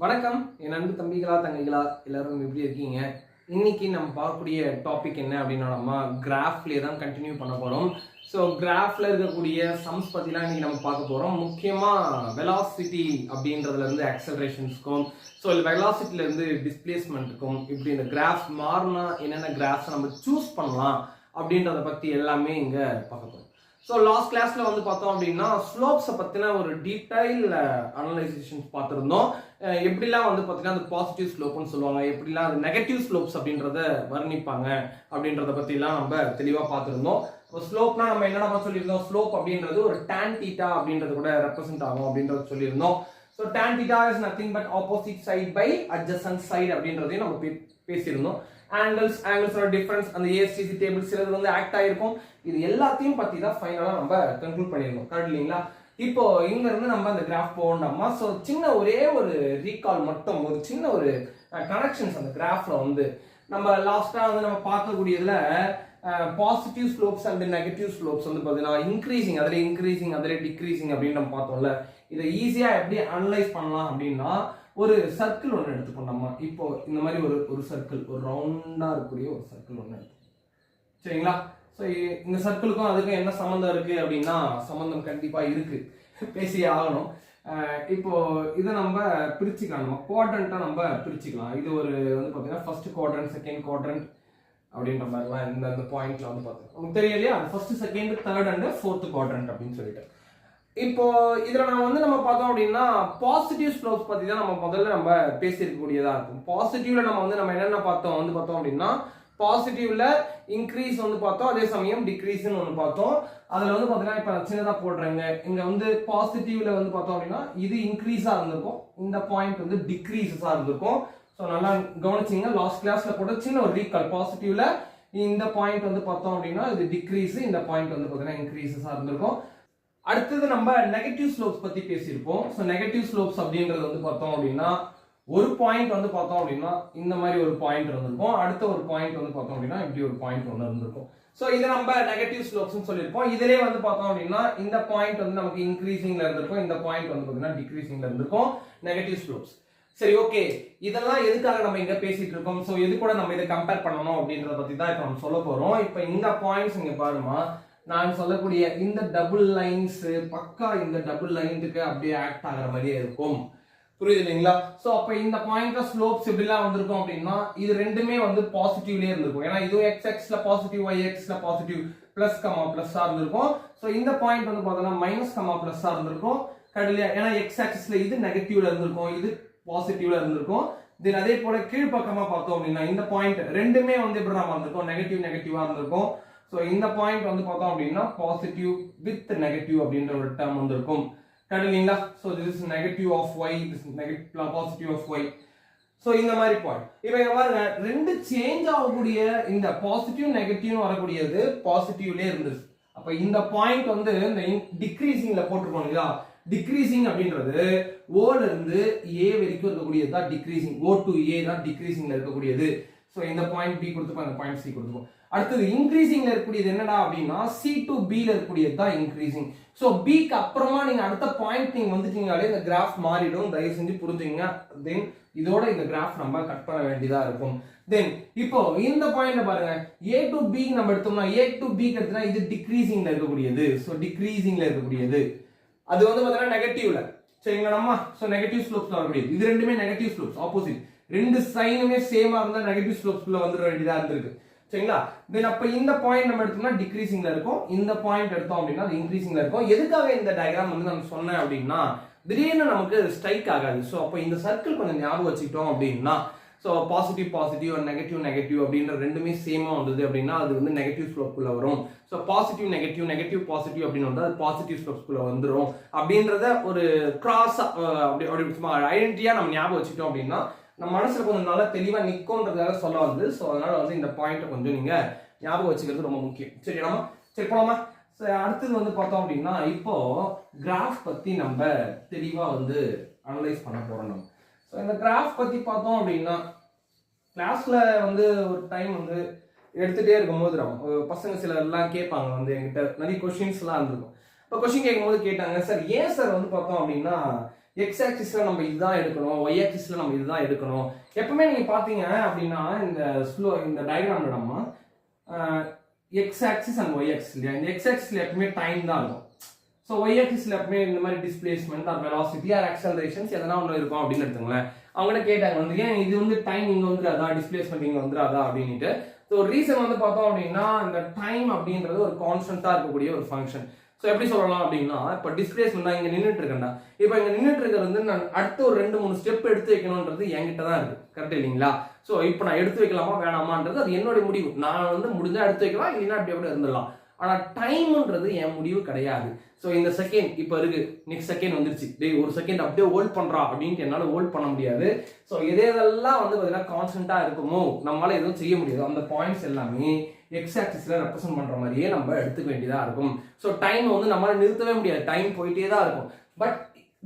வணக்கம் என் அன்பு தம்பிகளா தங்கைகளா எல்லாரும் எப்படி இருக்கீங்க? இன்னைக்கு நம்ம பார்க்கக்கூடிய டாபிக் என்ன அப்படின்னா நம்ம கிராஃப்லேயே தான் கண்டினியூ பண்ண போகிறோம். ஸோ கிராஃப்ல இருக்கக்கூடிய சம்ஸ் பற்றிலாம் இன்னைக்கு நம்ம பார்க்க போகிறோம். முக்கியமாக வெலாசிட்டி அப்படின்றதுலேருந்து ஆக்சலரேஷன்ஸ்க்கும், ஸோ வெலாசிட்டிலேருந்து டிஸ்பிளேஸ்மெண்ட்டுக்கும், இப்படி இந்த கிராஃப் மாறினா என்னென்ன கிராஃப்ஸ் நம்ம சூஸ் பண்ணலாம் அப்படின்றத பற்றி எல்லாமே இங்கே பார்க்க போகிறோம். ஸோ லாஸ்ட் கிளாஸ்ல வந்து பார்த்தோம் அப்படின்னா ஸ்லோப்ஸை பற்றின ஒரு டீடைல் அனலைசேஷன்ஸ் பார்த்துருந்தோம். எப்படிலாம் வந்து பார்த்தீங்கன்னா அந்த பாசிட்டிவ் ஸ்லோப்னு சொல்லுவாங்க, எப்படிலாம் அது நெகட்டிவ் ஸ்லோப்ஸ் அப்படின்றத வர்ணிப்பாங்க அப்படின்றத பற்றிலாம் நம்ம தெளிவாக பார்த்துருந்தோம். இப்போ ஸ்லோப்னா நம்ம என்னென்ன சொல்லியிருந்தோம், ஸ்லோப் அப்படின்றது ஒரு tan theta அப்படின்றது கூட ரெப்ரசென்ட் ஆகும் அப்படின்றத சொல்லியிருந்தோம். So tan theta is nothing but opposite side by adjacent side அப்படின்றதையும் நம்ம பேசியிருந்தோம். ஆங்கிள்ஸோட டிஃபரன்ஸ் அந்த ஏஎஸ்டிசி டேபிள் சிலது வந்து ஆக்ட் ஆயிருக்கும். இது எல்லாத்தையும் பற்றி தான் ஃபைனலாக நம்ம கன்க்ளூட் பண்ணியிருந்தோம். கரெக்ட் இல்லைங்களா? இப்போ இங்க இருந்து நம்ம அந்த கிராஃப் போகணும்னா ஸோ சின்ன ஒரே ஒரு ரீகால் மட்டும், ஒரு சின்ன ஒரு கனெக்ஷன்ஸ் அந்த கிராஃப்ல வந்து நம்ம லாஸ்டா வந்து நம்ம பார்க்கக்கூடியதுல positive slopes and negative slopes வந்து பார்த்தீங்கன்னா இன்க்ரீசிங் அதில் டிக்ரீசிங் அப்படின்னு நம்ம பார்த்தோம்ல. இதை ஈஸியா எப்படி அனலைஸ் பண்ணலாம் அப்படின்னா ஒரு சர்க்கிள் ஒன்று எடுத்துப்போம். நம்ம இப்போ இந்த மாதிரி ஒரு சர்க்கிள், ஒரு ரவுண்டா இருக்கக்கூடிய ஒரு சர்க்கிள் ஒன்று எடுத்துப்போம். சரிங்களா? ஸோ இந்த சர்க்கிளுக்கும் அதுக்கும் என்ன சம்மந்தம் இருக்கு அப்படின்னா சம்மந்தம் கண்டிப்பா இருக்கு, பேசியே ஆகணும். இப்போ இதை நம்ம பிரிச்சுக்கலாம், நம்ம குவாட்ரண்ட்டா நம்ம பிரிச்சுக்கலாம். இது ஒரு வந்து பார்த்தீங்கன்னா ஃபர்ஸ்ட் குவாட்ரண்ட், செகண்ட் குவாட்ரண்ட் அப்படின்ற மாதிரிலாம் இந்த பாயிண்ட்ல வந்து பார்த்தோம். உங்களுக்கு தெரியும் இல்லையா, first second third and fourth quadrant அப்படின்னு சொல்லிட்டு. இப்போ இதுல நம்ம பார்த்தோம் அப்படின்னா பாசிட்டிவ் ஸ்லோப்ஸ் பத்தி தான் நம்ம முதல்ல நம்ம பேசியிருக்கக்கூடியதா இருக்கும். பாசிட்டிவ்ல நம்ம என்னென்ன பார்த்தோம் அப்படின்னா பாசிட்டிவ்ல இன்க்ரீஸ் வந்து பார்த்தோம், அதே சமயம் டிக்ரீஸ்னு ஒன்று பார்த்தோம். அதுல வந்து பார்த்தீங்கன்னா இப்போ சின்னதா போடுறாங்க. இங்க வந்து பாசிட்டிவ்ல வந்து பார்த்தோம் அப்படின்னா இது இன்க்ரீஸா இருந்திருக்கும், இந்த பாயிண்ட் வந்து டிக்ரீஸஸா இருந்திருக்கும். ஸோ நல்லா கவனிச்சிங்க, லாஸ்ட் கிளாஸ்ல கூட சின்ன ஒரு ரீகால். பாசிட்டிவ்ல இந்த பாயிண்ட் வந்து பார்த்தோம் அப்படின்னா இது டிக்ரீஸ், இந்த பாயிண்ட் வந்து பார்த்தீங்கன்னா இன்க்ரீஸஸா இருந்திருக்கும். அடுத்தது நம்ம நெகட்டிவ் ஸ்லோப்ஸ் பத்தி பேசியிருப்போம். ஸோ நெகட்டிவ் ஸ்லோப்ஸ் அப்படின்றது வந்து பார்த்தோம் அப்படின்னா ஒரு பாயிண்ட் வந்து பார்த்தோம் அப்படின்னா இந்த மாதிரி ஒரு பாயிண்ட் இருந்திருக்கும், அடுத்த ஒரு பாயிண்ட் வந்து பார்த்தோம் அப்படின்னா இப்படி ஒரு பாயிண்ட் ஒன்று இருந்திருக்கும். ஸோ இதை நம்ம நெகட்டிவ் ஸ்லோப்ஸ் சொல்லியிருப்போம். இதிலே வந்து பார்த்தோம் அப்படின்னா இந்த பாயிண்ட் வந்து நமக்கு இன்க்ரீசிங்ல இருந்திருக்கும், இந்த பாயிண்ட் வந்து பார்த்தீங்கன்னா டிக்ரீசிங்ல இருந்திருக்கும், நெகட்டிவ் ஸ்லோப்ஸ். சரி, ஓகே, இதெல்லாம் எதுக்காக நம்ம இங்க பேசிட்டு இருக்கோம், ஸோ எது கூட நம்ம இதை கம்பேர் பண்ணணும் அப்படின்றத பத்தி தான் இப்போ நம்ம சொல்ல போறோம். இப்போ இந்த பாயிண்ட்ஸ் இங்க பாருமா, நான் சொல்லக்கூடிய இந்த டபுள் லைன்ஸ் பக்கா இந்த டபுள் லைனுக்கு அப்படியே ஆக்ட் ஆகிற மாதிரியே இருக்கும். புரியுது இல்லைங்களா? சோ அப்ப இந்த பாயிண்ட்ல ஸ்லோப்ஸ் எப்படிலாம் வந்திருக்கும் அப்படின்னா இது ரெண்டுமே வந்து பாசிட்டிவ்லயே இருந்திருக்கும். ஏன்னா இதுவும் எக்ஸ் எக்ஸ்ல பாசிட்டிவ், ஒய் எக்ஸ்ல பாசிட்டிவ், பிளஸ் கமா பிளஸ்ஸா இருந்திருக்கும். சோ இந்த பாயிண்ட் வந்து பார்த்தோம்னா மைனஸ் கமா பிளஸ்ஸா இருந்திருக்கும். கடலையா, ஏன்னா எக்ஸ் ஆக்சிஸ்ல இது நெகட்டிவ்ல இருந்திருக்கும், இது பாசிட்டிவ்ல இருந்திருக்கும். தென் அதே போல கீழ்பக்கமா பார்த்தோம் அப்படின்னா இந்த பாயிண்ட் ரெண்டுமே வந்து எப்படி வந்திருக்கும், நெகட்டிவா இருந்திருக்கும். ஸோ இந்த பாயிண்ட் வந்து பார்த்தோம் அப்படின்னா பாசிட்டிவ் வித் நெகட்டிவ் அப்படின்ற ஒரு டேர்ம் வந்திருக்கும். கரெக்டுங்களா? So this is negative of y, this negative positive of y. So இந்த மாதிரி பாயிண்ட் இப்போ இங்க பாருங்க, ரெண்டு சேஞ்ச் ஆகக்கூடிய இந்த பாசிட்டிவ் நெகட்டிவ் வரக்கூடியது பாசிட்டிவ்லேயே இருந்தது. அப்ப இந்த பாயிண்ட் வந்து இந்த டிக்ரீசிங்ல போட்டிருக்கோம் இல்லையா, டிக்ரீசிங் அப்படின்றது ஓல இருந்து ஏ வரைக்கும் இருக்கக்கூடியது தான் டிக்ரீசிங், ஓ டு ஏ தான் டிக்ரீசிங்ல இருக்கக்கூடியது. ஸோ இந்த பாயிண்ட் பி கொடுத்துப்போம், இந்த பாயிண்ட் சி கொடுத்துப்போம். அடுத்தது இன்க்ரீசிங்ல இருக்கக்கூடியது என்னடா அப்படின்னா சி டு பி ல இருக்கக்கூடியது தான் இன்க்ரீசிங். ஸோ பிக்கு அப்புறமா நீங்க அடுத்த பாயிண்ட் நீங்க வந்துட்டீங்கனாலே இந்த கிராஃப் மாறிடும், தயவு செஞ்சு புரிஞ்சுங்க. தென் இதோட இந்த கிராஃப் நம்ம கட் பண்ண வேண்டியதா இருக்கும். தென் இப்போ இந்த பாயிண்ட்ல பாருங்க, ஏ டு பி நம்ம எடுத்தோம்னா ஏ டு பி எடுத்தா இது டிக்ரீசிங்ல இருக்கக்கூடியது. ஸோ டிக்ரீசிங்ல இருக்கக்கூடியது அது வந்து பார்த்தீங்கன்னா நெகட்டிவ்ல. சரிங்களா? நம்ம ஸோ நெகட்டிவ் ஸ்லோப்ஸ்ல வரக்கூடியது இது ரெண்டுமே நெகட்டிவ் ஸ்லோப்ஸ், ஆப்போசிட். ரெண்டு சைனுமே சேமா இருந்தா நெகட்டிவ் ஸ்லோப்ஸ்ல வந்துட வேண்டியதா இருந்திருக்கு. சரிங்களா? தென் அப்ப இந்த பாயிண்ட் நம்ம எடுத்தோம்னா டிக்ரீசிங்ல இருக்கும், இந்த பாயிண்ட் எடுத்தோம் அப்படின்னா அது இன்க்ரீசிங்ல இருக்கும். எதுக்காக இந்த டயக்ராம் வந்து நான் சொன்னேன் அப்படின்னா திடீர்னு நமக்கு ஸ்ட்ரைக் ஆகாது. ஸோ அப்போ இந்த சர்க்கிள் கொஞ்சம் ஞாபகம் வச்சுக்கிட்டோம் அப்படின்னா ஸோ பாசிட்டிவ் நெகட்டிவ் அப்படின்ற ரெண்டுமே சேமா வந்தது அப்படின்னா அது வந்து நெகட்டிவ் ஸ்லோப்குள்ள வரும். ஸோ பாசிட்டிவ் நெகட்டிவ் பாசிட்டிவ் அப்படின்னு வந்தால் அது பாசிட்டிவ் ஸ்லோப்ஸ்குள்ள வந்துடும் அப்படின்றத ஒரு கிராஸ் அப்படி ஐடென்டிட்டியா நம்ம ஞாபகம் வச்சுக்கிட்டோம் அப்படின்னா நம்ம மனசுல கொஞ்சம் நல்லா தெளிவா நிற்கும்ன்றதாக சொல்ல வந்து. ஸோ அதனால வந்து இந்த பாயிண்ட்டை கொஞ்சம் நீங்க ஞாபகம் வச்சுக்கிறது ரொம்ப முக்கியம். சரி நம்ம சரி போலாமா? அடுத்தது வந்து பார்த்தோம் அப்படின்னா இப்போ கிராஃப் பத்தி நம்ம தெளிவா வந்து அனலைஸ் பண்ண போறோம். நம்ம ஸோ இந்த கிராஃப் பத்தி பார்த்தோம் அப்படின்னா கிளாஸ்ல வந்து ஒரு டைம் வந்து எடுத்துட்டே இருக்கும்போது பசங்க சிலர்லாம் கேட்பாங்க, வந்து என்கிட்ட நிறைய கொஸ்டின்ஸ்லாம் இருந்திருக்கும். இப்போ கொஸ்டின் கேட்கும்போது கேட்டாங்க, சார் ஏன் சார் வந்து பார்த்தோம் அப்படின்னா எக்ஸ் ஆக்சிஸ்ல நம்ம இதுதான் எடுக்கணும், ஒய் ஆக்சிஸ்ல நம்ம இதுதான் எடுக்கணும். எப்பவுமே நீங்க பாத்தீங்க அப்படின்னா இந்த டயக்ராம்ல நம்ம x axis and y axis இல்லையா, இந்த எக்ஸ் ஆக்சிஸ்ல எப்பவுமே டைம் தான் இருக்கும். ஸோ ஒய் ஆக்சிஸ்ல எப்பவுமே இந்த மாதிரி டிஸ்பிளேஸ்மெண்ட் ஆர் வெலாசிட்டி ஆர் ஆக்சலரேஷன்ஸ் எதனா ஒன்று இருக்கும் அப்படின்னு எடுத்துங்களேன். அவங்கள கேட்டாங்க வந்து ஏன் இது வந்து டைம் இங்க வந்துடாதா, டிஸ்பிளேஸ்மெண்ட் இங்க வந்துடாதா அப்படின்ட்டு. ஸோ ரீசன் வந்து பார்த்தோம் அப்படின்னா இந்த டைம் அப்படின்றது ஒரு கான்ஸ்டன்டா இருக்கக்கூடிய ஒரு ஃபங்க்ஷன். ஸோ எப்படி சொல்லலாம் அப்படின்னா இப்போ டிஸ்பிளேஸ்மெண்ட் இங்க நின்றுட்டு இருக்கேன்டா, இப்போ இங்க நின்றுட்டு இருக்கிறது வந்து நான் அடுத்த ஒரு 2-3 ஸ்டெப் எடுத்து வைக்கணும்ன்றது என்கிட்ட தான் இருக்கு, கரெக்ட் இல்லைங்களா? ஸோ இப்போ நான் எடுத்து வைக்கலாமா வேணாமான்றது அது என்னோட முடிவு. நான் வந்து முடிஞ்சா எடுத்து வைக்கலாம், இல்லைன்னா அப்படியே கூட இருந்துடலாம். ஆனா டைம்ன்றது என் முடிவு கிடையாது. ஸோ இந்த செகண்ட் இப்போ இருக்கு, நெக்ஸ்ட் செகண்ட் வந்துருச்சு, டேய் ஒரு செகண்ட் அப்படியே ஹோல்ட் பண்றா அப்படின்ட்டு என்னால ஹோல்ட் பண்ண முடியாது. ஸோ எதெல்லாம் வந்து பார்த்தீங்கன்னா கான்ஸ்டன்டா இருக்குமோ நம்மளால எதுவும் செய்ய முடியாது. அந்த பாயிண்ட்ஸ் எல்லாமே எக்ஸ் ஆக்சிஸ்ல ரெப்ரசென்ட் பண்ற மாதிரியே நம்ம எடுத்துக்க வேண்டியதா இருக்கும். ஸோ டைம் வந்து நம்மளால நிறுத்தவே முடியாது, டைம் போயிட்டே தான் இருக்கும். பட்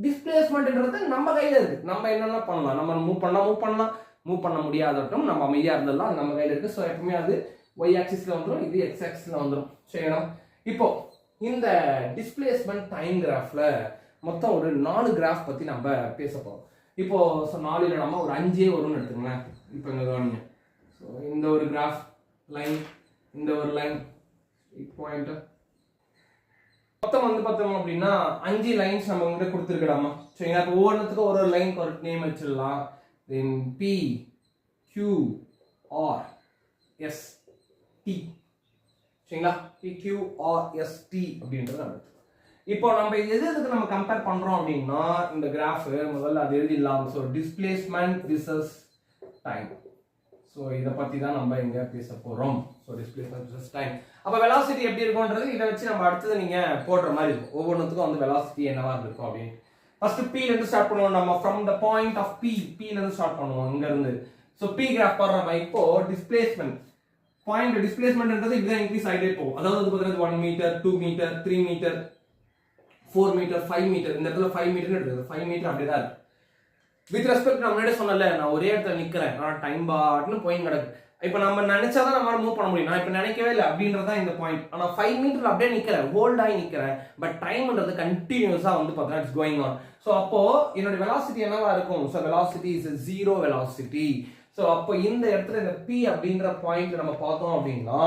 டிஸ்பிளேஸ்மெண்ட்ன்றது நம்ம கையில இருக்கு, நம்ம என்னென்ன பண்ணலாம், நம்ம மூவ் பண்ணலாம், மூவ் பண்ண முடியாதட்டும் நம்ம அமைதியா இருந்தெல்லாம் அது நம்ம கையில இருக்கு. ஸோ எப்பவுமே அது ஒய் ஆக்சிஸ்ல வந்துடும், இது எக்ஸ் ஆக்சிஸ்ல வந்துடும். சரிங்களா? இப்போ இந்த டிஸ்பிளேஸ்மெண்ட் டைம் கிராஃப்ல மொத்தம் ஒரு 4 கிராஃப் பத்தி நம்ம பேச போறோம். இப்போ 4 நம்ம ஒரு 5 வரும்னு எடுத்துங்களேன். இப்போ இங்க கவனிங்க. ஸோ இந்த ஒரு கிராஃப் லைன், இந்த ஒரு லைன் பாயிண்ட், மொத்தம் வந்து பார்த்தோம் அப்படின்னா 5 லைன்ஸ் நம்ம வந்து கொடுத்துருக்கலாமா? சரிங்களா? இப்போ ஒவ்வொன்றுத்துக்கும் ஒரு லைனுக்கு ஒரு நேம் வச்சிடலாம். Then P Q R S T. சரிங்களா? PQRST அப்படின்றது அடுத்து. இப்போ நம்ம எதுக்கு நம்ம கம்பேர் பண்றோம் அப்படின்னா இந்த கிராஃப் முதல்ல அது எழுதிடலாம். So displacement versus time. So இதை பத்தி தான் நம்ம இங்க பேச போறோம். So displacement versus time. அப்போ வெலாசிட்டி எப்படி இருக்கும்ன்றது இதை வச்சு நம்ம அடுத்தது நீங்க போடுற மாதிரி இருக்கும். ஒவ்வொன்றுத்துக்கும் வந்து வெலாசிட்டி என்னவா இருக்கும் அப்படின்னு. ஃபர்ஸ்ட் P ல இருந்து ஸ்டார்ட் பண்ணுவோம் நம்ம. From the point of P ல இருந்து ஸ்டார்ட் பண்ணுவோம் இங்க இருந்து. ஸோ P கிராஃப் போடுறோம். இப்போ டிஸ்பிளேஸ்மெண்ட் பாயிண்ட் டிஸ்பிளேஸ்மெண்ட்ன்றது இதுதான் இன்க்ரீஸ் ஆகிட்டே போகும். அதாவது வந்து பார்த்தீங்கன்னா 1 metre 2 metre 3 metre 4 metre 5 metre, இந்த இடத்துல 5 மீட்டர் எடுத்துது, 5 மீட்டர் அப்படியே தான் இருக்கு. வித் ரெஸ்பெக்ட் நான் முன்னாடியே சொன்னல, நான் ஒரே இடத்துல நிக்கிறேன், நான் டைம் பாட்னு போயின்னு கிடக்கு. இப்போ நம்ம நினைச்சாதான் நம்மளால மூவ் பண்ண முடியும். நான் இப்போ நினைக்கவே இல்லை அப்படின்றதான் இந்த பாயிண்ட். ஆனா 5 மீட்டர் அப்படியே நிக்கிறேன், ஹோல்ட் ஆகி நிக்கிறேன். பட் டைம்ன்றது கண்டினியூஸா வந்து பார்த்தீங்கன்னா இட்ஸ் கோயிங் ஆன். ஸோ அப்போ என்னோட வெலாசிட்டி என்னவா இருக்கும்? So velocity is zero velocity. So அப்போ இந்த இடத்துல இந்த P அப்படின்ற பாயிண்ட் நம்ம பார்த்தோம் அப்படின்னா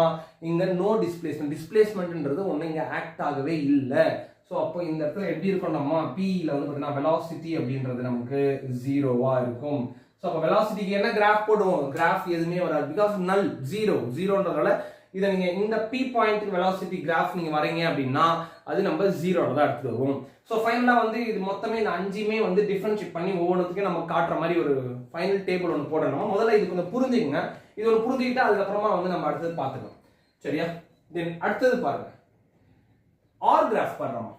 இங்க நோ டிஸ்பிளேஸ்மெண்ட்ன்றது ஒன்று இங்க ஆக்ட் ஆகவே இல்லை. ஸோ அப்போ இந்த இடத்துல எப்படி இருக்கும் நம்ம Pல வந்து பார்த்தீங்கன்னா வெலாசிட்டி அப்படின்றது நமக்கு ஜீரோவா இருக்கும். ஸோ அப்போ வெலாசிட்டிக்கு என்ன கிராஃப் போடுவோம்? கிராஃப் எதுவுமே வராது, பிகாஸ் நல் ஜீரோன்றதால இதை நீங்க இந்த P பாயிண்ட் வெலாசிட்டி கிராஃப் நீங்க வரீங்க அப்படின்னா அது நம்ம ஜீரோல தான் எடுத்துட்டு வருவோம். ஸோ ஃபைனலாக வந்து இது மொத்தமே இந்த 5மே வந்து டிஃபரன்ஷியேட் பண்ணி ஒவ்வொன்றுத்துக்கும் நம்ம காட்டுற மாதிரி ஒரு ஃபைனல் டேபிள் ஒன்று போடணும். முதல்ல இது கொஞ்சம் புரிஞ்சுக்கங்க. இது ஒன்று புரிஞ்சுக்கிட்டு அதுக்கப்புறமா வந்து நம்ம அடுத்தது பார்த்துக்கலாம். சரியா? தென் அடுத்தது பாருங்க, ஆர் கிராஃப் பாருறோம்.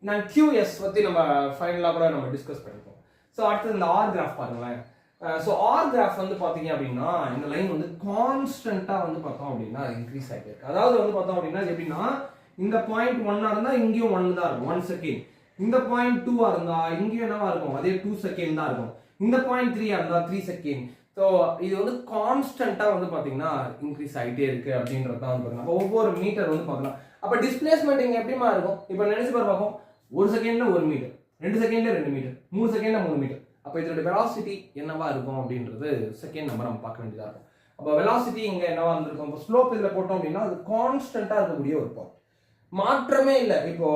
நான் QS பற்றி நம்ம ஃபைனலாக கூட நம்ம டிஸ்கஸ் பண்ணிப்போம். ஸோ அடுத்தது இந்த ஆர் கிராஃப் பாருங்களேன். ஸோ ஆர் கிராஃப் வந்து பார்த்தீங்க அப்படின்னா இந்த லைன் வந்து கான்ஸ்டன்ட்டாக வந்து பார்த்தோம் அப்படின்னா இன்க்ரீஸ் ஆகிட்டு இருக்கு. அதாவது வந்து பார்த்தோம் அப்படின்னா எப்படின்னா இந்த பாயிண்ட் 1 இருந்தால் இங்கேயும் 1 தான் இருக்கும், 1 செகண்ட். இந்த பாயிண்ட் 2 இருந்தா இங்கேயும் என்னவா இருக்கும்? அதே 2 செகண்ட் தான் இருக்கும். இந்த பாயிண்ட் 3 இருந்தா 3 செகண்ட். ஸோ இது வந்து கான்ஸ்டன்ட்டா வந்து பாத்தீங்கன்னா இன்க்ரீஸ் ஆகிட்டே இருக்கு அப்படின்றது தான் வந்து ஒவ்வொரு மீட்டர் வந்து பார்க்கலாம். அப்ப டிஸ்பிளேஸ்மெண்ட் இங்க எப்படிமா இருக்கும்? இப்போ நினைச்சு பார்ப்போம், 1 செகண்ட்ல 1 மீட்டர், 2 செகண்ட்ல 2 மீட்டர், 3 செகண்ட்ல 3 மீட்டர். அப்ப இதோட வெலாசிட்டி என்னவா இருக்கும் அப்படின்றது செகண்ட் நம்பர் நம்ம பார்க்க வேண்டியதா இருக்கும். அப்ப வெலாசிட்டி இங்க என்னவா இருந்திருக்கும்? இப்போ ஸ்லோப் இதுல போட்டோம் அப்படின்னா அது கான்ஸ்டன்ட்டா இருக்கக்கூடிய ஒரு பாயிண்ட், மாற்றமே இல்லை. இப்போ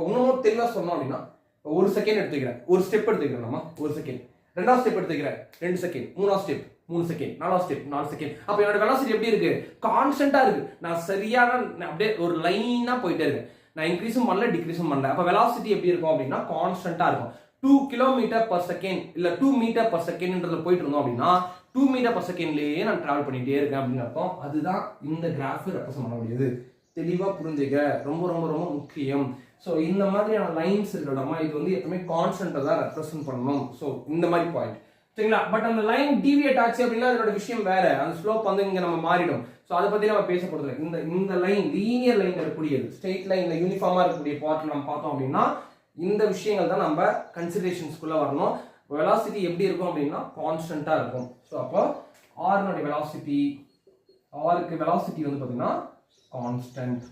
இன்னும் தெளிவா சொன்னோம் அப்படின்னா 1 செகண்ட் எடுத்துக்கிறேன், ஒரு ஸ்டெப் எடுத்துக்கிறேன் நம்ம 1 செகண்ட், 2வது ஸ்டெப் எடுத்துக்கிறேன் 2 செகண்ட், 3வது ஸ்டெப் 3 செகண்ட், 4வது ஸ்டெப் 4 செகண்ட். அப்ப என்னோட வெலாசிட்டி எப்படி இருக்கு? கான்ஸ்டன்ட்டா இருக்கு. நான் சரியான அப்படியே ஒரு லைனா போயிட்டே இருக்கேன், நான் இன்க்ரீஸும் பண்ணல டிக்ரீஸும் பண்ணல. அப்ப வெலாசிட்டி எப்படி இருக்கும் அப்படின்னா கான்ஸ்டன்ட்டா இருக்கும். 2 கிலோமீட்டர் பர் செகண்ட் இல்ல 2 மீட்டர் பர் செகண்ட்ன்றதுல போயிட்டு இருந்தோம் அப்படின்னா 2 மீட்டர் பர் செகண்ட்லயே நான் டிராவல் பண்ணிட்டே இருக்கேன் அப்படின்னு அர்த்தம். அதுதான் இந்த கிராஃப் ரெப்ரசென்ட் பண்ண முடியுது. தெளிவா புரிஞ்சுக்க, ரொம்ப ரொம்ப ரொம்ப முக்கியம். ஸோ இந்த மாதிரியான லைன்ஸ் இருக்கலாமா, இது வந்து எப்பவுமே கான்ஸ்டன்ட்டை தான் ரெப்ரசென்ட் பண்ணணும். ஸோ இந்த மாதிரி பாயிண்ட் சரிங்களா. பட் அந்த லைன் டீவியேட் ஆச்சு அப்படின்னா அதோட விஷயம் வேற, அந்த ஸ்லோப் வந்து இங்க நம்ம மாறிடும். ஸோ அதை பத்தி நம்ம பேச போறது இல்லை. இந்த லைன் லீனியர் லைன் இருக்கக்கூடியது, ஸ்ட்ரெயிட் லைன்ல யூனிஃபார்மா இருக்கக்கூடிய பார்ட் நம்ம பார்த்தோம் அப்படின்னா இந்த விஷயங்கள் தான் நம்ம கன்சிடரேஷன்ஸ்குள்ள வரணும். வெலாசிட்டி எப்படி இருக்கும் அப்படின்னா கான்ஸ்டன்ட்டா இருக்கும். ஸோ அப்போ ஆர்னுடைய வெலாசிட்டி, ஆருக்கு வெலாசிட்டி வந்து பார்த்தீங்கன்னா கான்ஸ்டன்ட்.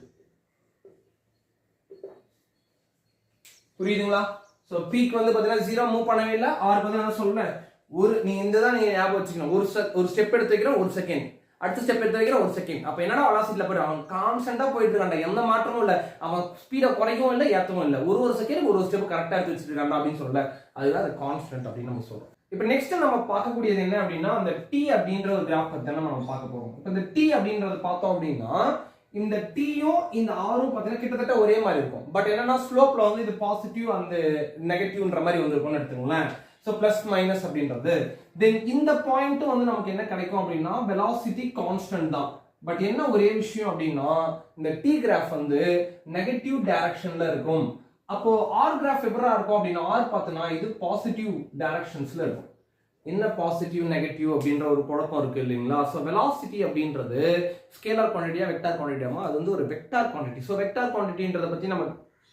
புரியுதுங்களா? ஸோ ஸோ பீக் வந்து பார்த்தீங்கன்னா 0 மூவ் பண்ணவே இல்லை. ஆர் வந்து நான் சொல்றேன் நீங்க இந்த தான் நீங்க ஞாபகம் வச்சுக்கணும். ஒரு ஸ்டெப் எடுத்து வைக்கிற 1 செகண்ட், அடுத்த ஸ்டெப் எடுத்து வைக்கிற 1 செகண்ட். அப்ப என்னடா வெலாசிட்டில போயிட்டு அவன் கான்ஸ்டன்டா போயிட்டு இருக்கான்டா, எந்த மாற்றமும் இல்ல, அவன் ஸ்பீட குறைக்கவும் இல்லை ஏற்றவும் இல்லை, ஒரு செகண்ட் ஒரு ஸ்டெப் கரெக்டா எடுத்து வச்சுட்டு இருக்கான்டா அப்படின்னு சொல்லல. அதுதான் அது கான்ஸ்டன்ட் அப்படின்னு நம்ம சொல்றோம். இப்போ நெக்ஸ்ட் நம்ம பார்க்கக்கூடியது என்ன அப்படின்னா அந்த டி அப்படின்ற ஒரு கிராஃப் பத்தி தான் நம்ம பார்க்க போறோம். இப்போ இந்த டி அப்படின்றது பார்த்தோம் அப்படின்னா இந்த டீயும் இந்த ஆரும் பார்த்தீங்கன்னா கிட்டத்தட்ட ஒரே மாதிரி இருக்கும். பட் என்னன்னா ஸ்லோப்ல வந்து இது பாசிட்டிவ் அந்த நெகட்டிவ்ன்ற மாதிரி வந்துருக்கும்னு எடுத்துக்கோங்களேன். ஸோ பிளஸ் மைனஸ் அப்படின்றது. தென் இந்த பாயிண்ட் வந்து நமக்கு என்ன கிடைக்கும் அப்படின்னா வெலாசிட்டி கான்ஸ்டன்ட் தான். பட் என்ன ஒரே விஷயம் அப்படின்னா இந்த டி கிராஃப் வந்து நெகட்டிவ் டைரக்ஷன்ல இருக்கும். அப்போ ஆர் கிராஃப் எப்படி இருக்கும் அப்படின்னா ஆர் பார்த்தோன்னா இது பாசிட்டிவ் டைரக்ஷன்ஸ்ல இருக்கும். என்ன பாசிட்டிவ் நெகட்டிவ் அப்படின்ற ஒரு குழப்பம் இருக்கு இல்லைங்களா? ஸோ வெலாசிட்டி அப்படின்றது ஸ்கேலார் குவான்டிட்டியா வெக்டார் குவான்டிட்டியாமா? அது வந்து ஒரு வெக்டார் குவான்டிட்டி. ஸோ வெக்டார் குவான்டிட்டின்றத பத்தி நம்ம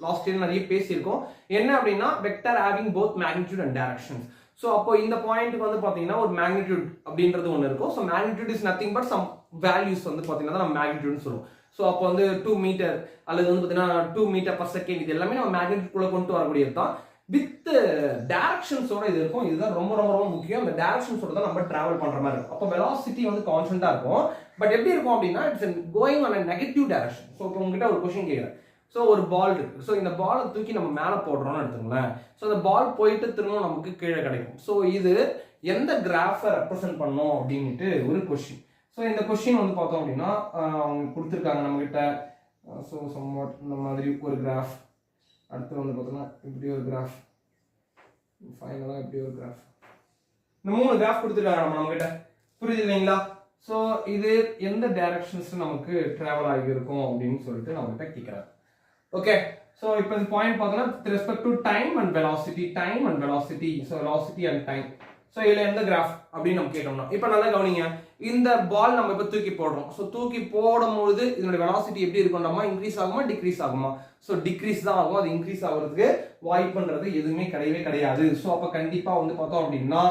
லாஸ்ட் இயர் நிறைய பேசியிருக்கோம். என்ன அப்படின்னா vector having both magnitude and directions. So அப்போ இந்த பாயிண்ட்டுக்கு வந்து பார்த்தீங்கன்னா ஒரு மேக்னிடியூட் அப்படின்றது ஒன்று இருக்கும். So magnitude is nothing but some values வந்து பார்த்தீங்கன்னா நம்ம மேக்னிடியூட்னு சொல்லுவோம். ஸோ அப்போ வந்து 2 மீட்டர் அல்லது வந்து பார்த்தீங்கன்னா 2 மீட்டர் பர் செகண்ட் இது எல்லாமே நம்ம மேக்னிடியூட்குள்ள கொண்டு வரக்கூடியது தான். வித் டைரக்ஷன்ஸோட இது இருக்கும். இதுதான் ரொம்ப ரொம்ப ரொம்ப முக்கியம். இந்த டைரக்ஷன்ஸோட தான் நம்ம டிராவல் பண்ற மாதிரி இருக்கும். அப்போ வெலாசிட்டி வந்து கான்ஸ்டன்டா இருக்கும். பட் எப்படி இருக்கும் அப்படின்னா it's going on negative direction. So இப்போ உங்ககிட்ட ஒரு கொஸ்டின் கேட்குறேன். ஸோ ஒரு பால் இருக்கு. ஸோ இந்த பாலை தூக்கி நம்ம மேலே போடுறோம்னு எடுத்துங்களேன். ஸோ அந்த பால் போயிட்டு திரும்ப நமக்கு கீழே கிடைக்கும். ஸோ இது எந்த கிராஃபை ரெப்ரசென்ட் பண்ணோம் அப்படின்ட்டு ஒரு கொஸ்டின். ஸோ இந்த கொஸ்டின் வந்து பார்த்தோம் அப்படின்னா அவங்க கொடுத்துருக்காங்க நம்மகிட்ட. ஸோ சம்வாட் இந்த மாதிரி ஒரு கிராஃப், அடுத்து வந்து பார்த்தோம்னா இப்படி ஒரு கிராஃப், ஃபைனலாக இப்படி ஒரு கிராஃப், இந்த 3 கிராஃப் கொடுத்துருக்காங்க நம்மகிட்ட. புரியுது இல்லைங்களா? ஸோ இது எந்த டைரக்ஷன்ஸ் நமக்கு டிராவல் ஆகியிருக்கும் அப்படின்னு சொல்லிட்டு நம்மகிட்ட கேட்குறாங்க. ஓகே, ஸோ இப்போ இந்த பாயிண்ட் பார்த்தோம்னா with respect to time and velocity, time and velocity, so velocity and time. So இதில் எந்த கிராஃப் அப்படின்னு நம்ம கேட்டோம்னா இப்போ நல்லா கவனிங்க. இந்த பால் நம்ம இப்போ தூக்கி போடுறோம். ஸோ தூக்கி போடும்போது இதனுடைய வெலாசிட்டி எப்படி இருக்கும்னா இன்க்ரீஸ் ஆகுமா டிக்ரீஸ் ஆகுமா? ஸோ டிக்ரீஸ் தான் ஆகும். அது இன்க்ரீஸ் ஆகிறதுக்கு வாய்ப்புன்றது எதுவுமே கிடையவே கிடையாது. ஸோ அப்போ கண்டிப்பாக வந்து பார்த்தோம் அப்படின்னா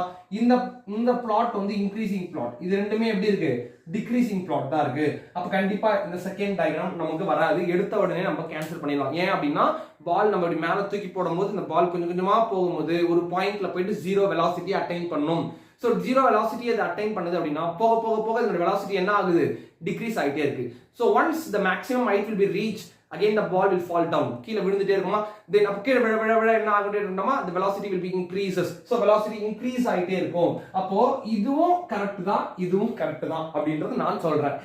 இந்த பிளாட் வந்து இன்க்ரீசிங் பிளாட், இது ரெண்டுமே எப்படி இருக்கு? டிக்ரீசிங் பிளாட் தான் இருக்கு. அப்போ கண்டிப்பா இந்த செகண்ட் டயக்ராம் நமக்கு வராது. எடுத்த உடனே நம்ம கேன்சல் பண்ணிடலாம். ஏன் அப்படின்னா பால் நம்ம இப்படி மேலே தூக்கி போடும்போது இந்த பால் கொஞ்சம் கொஞ்சமா போகும்போது ஒரு பாயிண்ட்ல போயிட்டு 0 வெலாசிட்டி அட்டைன் பண்ணும். ஸோ 0 வெலாசிட்டி அது அட்டைன் பண்ணுது அப்படின்னா போக போக போக இதோட வெலாசிட்டி என்ன ஆகுது? டிக்ரீஸ் ஆகிட்டே இருக்கு. So once the maximum height will be reach again the ball will fall down. கீழே விழுந்துட்டே இருக்குமா? then அப்ப கீழே விழ விழ விழ என்ன ஆகிட்டே இருக்குமா? the velocity will be increases. so velocity increase ஆகிட்டே இருக்கும். அப்போ இதுவும் கரெக்ட் தான், இதுவும் கரெக்ட் தான் அப்படின்றது நான் சொல்றேன்.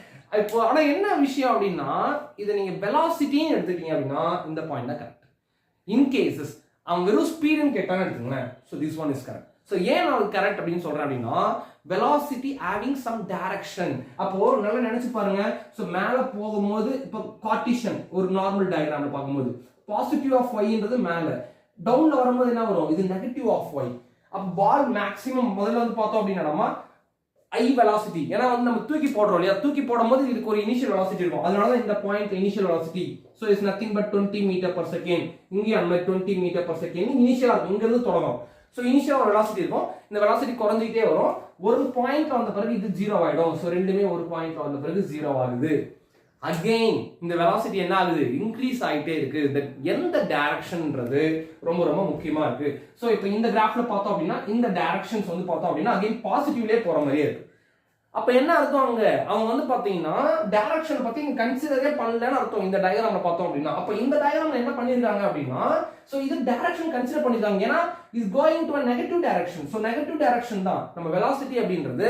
இப்போ ஆனா என்ன விஷயம் அப்படின்னா இதை நீங்க வெலாசிட்டின்னு எடுத்துட்டீங்க அப்படின்னா இந்த பாயிண்ட் தான் கரெக்ட். இன் கேசஸ் அவன் வெறும் ஸ்பீடுன்னு கேட்டான்னு எடுத்துங்களேன். So this one is correct. So ஏன் நான் கரெக்ட் அப்படின்னு சொல்றேன் அப்படின்னா velocity having some direction. அப்போ நல்லா நினைச்சு பாருங்க. ஸோ மேலே போகும்போது இப்போ கார்ட்டீசியன் ஒரு நார்மல் டயக்ராம்ல பார்க்கும்போது பாசிட்டிவ் ஆஃப் ஒய்ன்றது மேலே, டவுன்ல வரும்போது என்ன வரும்? இது நெகட்டிவ் ஆஃப் ஒய். அப்போ பால் மேக்ஸிமம் முதல்ல வந்து பார்த்தோம் அப்படின்னா நம்ம ஐ வெலாசிட்டி, ஏன்னா வந்து நம்ம தூக்கி போடுறோம் இல்லையா? தூக்கி போடும்போது இதுக்கு ஒரு இனிஷியல் வெலாசிட்டி இருக்கும். அதனால தான் இந்த point initial velocity. So it's nothing but 20 metre per second. இங்கே அந்த 20 மீட்டர் பர் செகண்ட் இனிஷியலா இருக்கும். இங்க இருந்து தொடங்கும். ஸோ இனிஷியல் ஒரு வெலாசிட்டி இருக்கும். இந்த வெலாசிட்டி குறைஞ்சிக்கிட்டே வரும். ஒரு பாயிண்ட்ல வந்த பிறகு இது 0 ஆயிடும். ஸோ ரெண்டுமே ஒரு பாயிண்ட்ல வந்த பிறகு 0 ஆகுது. அகெயின் இந்த வெலாசிட்டி என்ன ஆகுது? இன்க்ரீஸ் ஆகிட்டே இருக்கு. எந்த டைரக்ஷன்ன்றது ரொம்ப ரொம்ப முக்கியமா இருக்கு. ஸோ இப்போ இந்த கிராஃப்ல பார்த்தோம் அப்படின்னா இந்த டைரக்ஷன்ஸ் வந்து பார்த்தோம் அப்படின்னா அகெயின் பாசிட்டிவ்லேயே போற மாதிரியே இருக்கு. அப்ப என்ன அர்த்தம்? அவங்க வந்து பாத்தீங்கன்னா டைரக்ஷன் பத்தி கன்சிடரே பண்ணலன்னு அர்த்தம் இந்த டயக்ராம்ல பார்த்தோம் அப்படின்னா. அப்ப இந்த டயக்ராம்ல என்ன பண்ணிருக்காங்க அப்படின்னா சோ இது டைரக்ஷன் கன்சிடர் பண்ணிருக்காங்க. ஏன்னா is going to a negative direction. So negative direction தான் நம்ம வெலாசிட்டி அப்படின்றது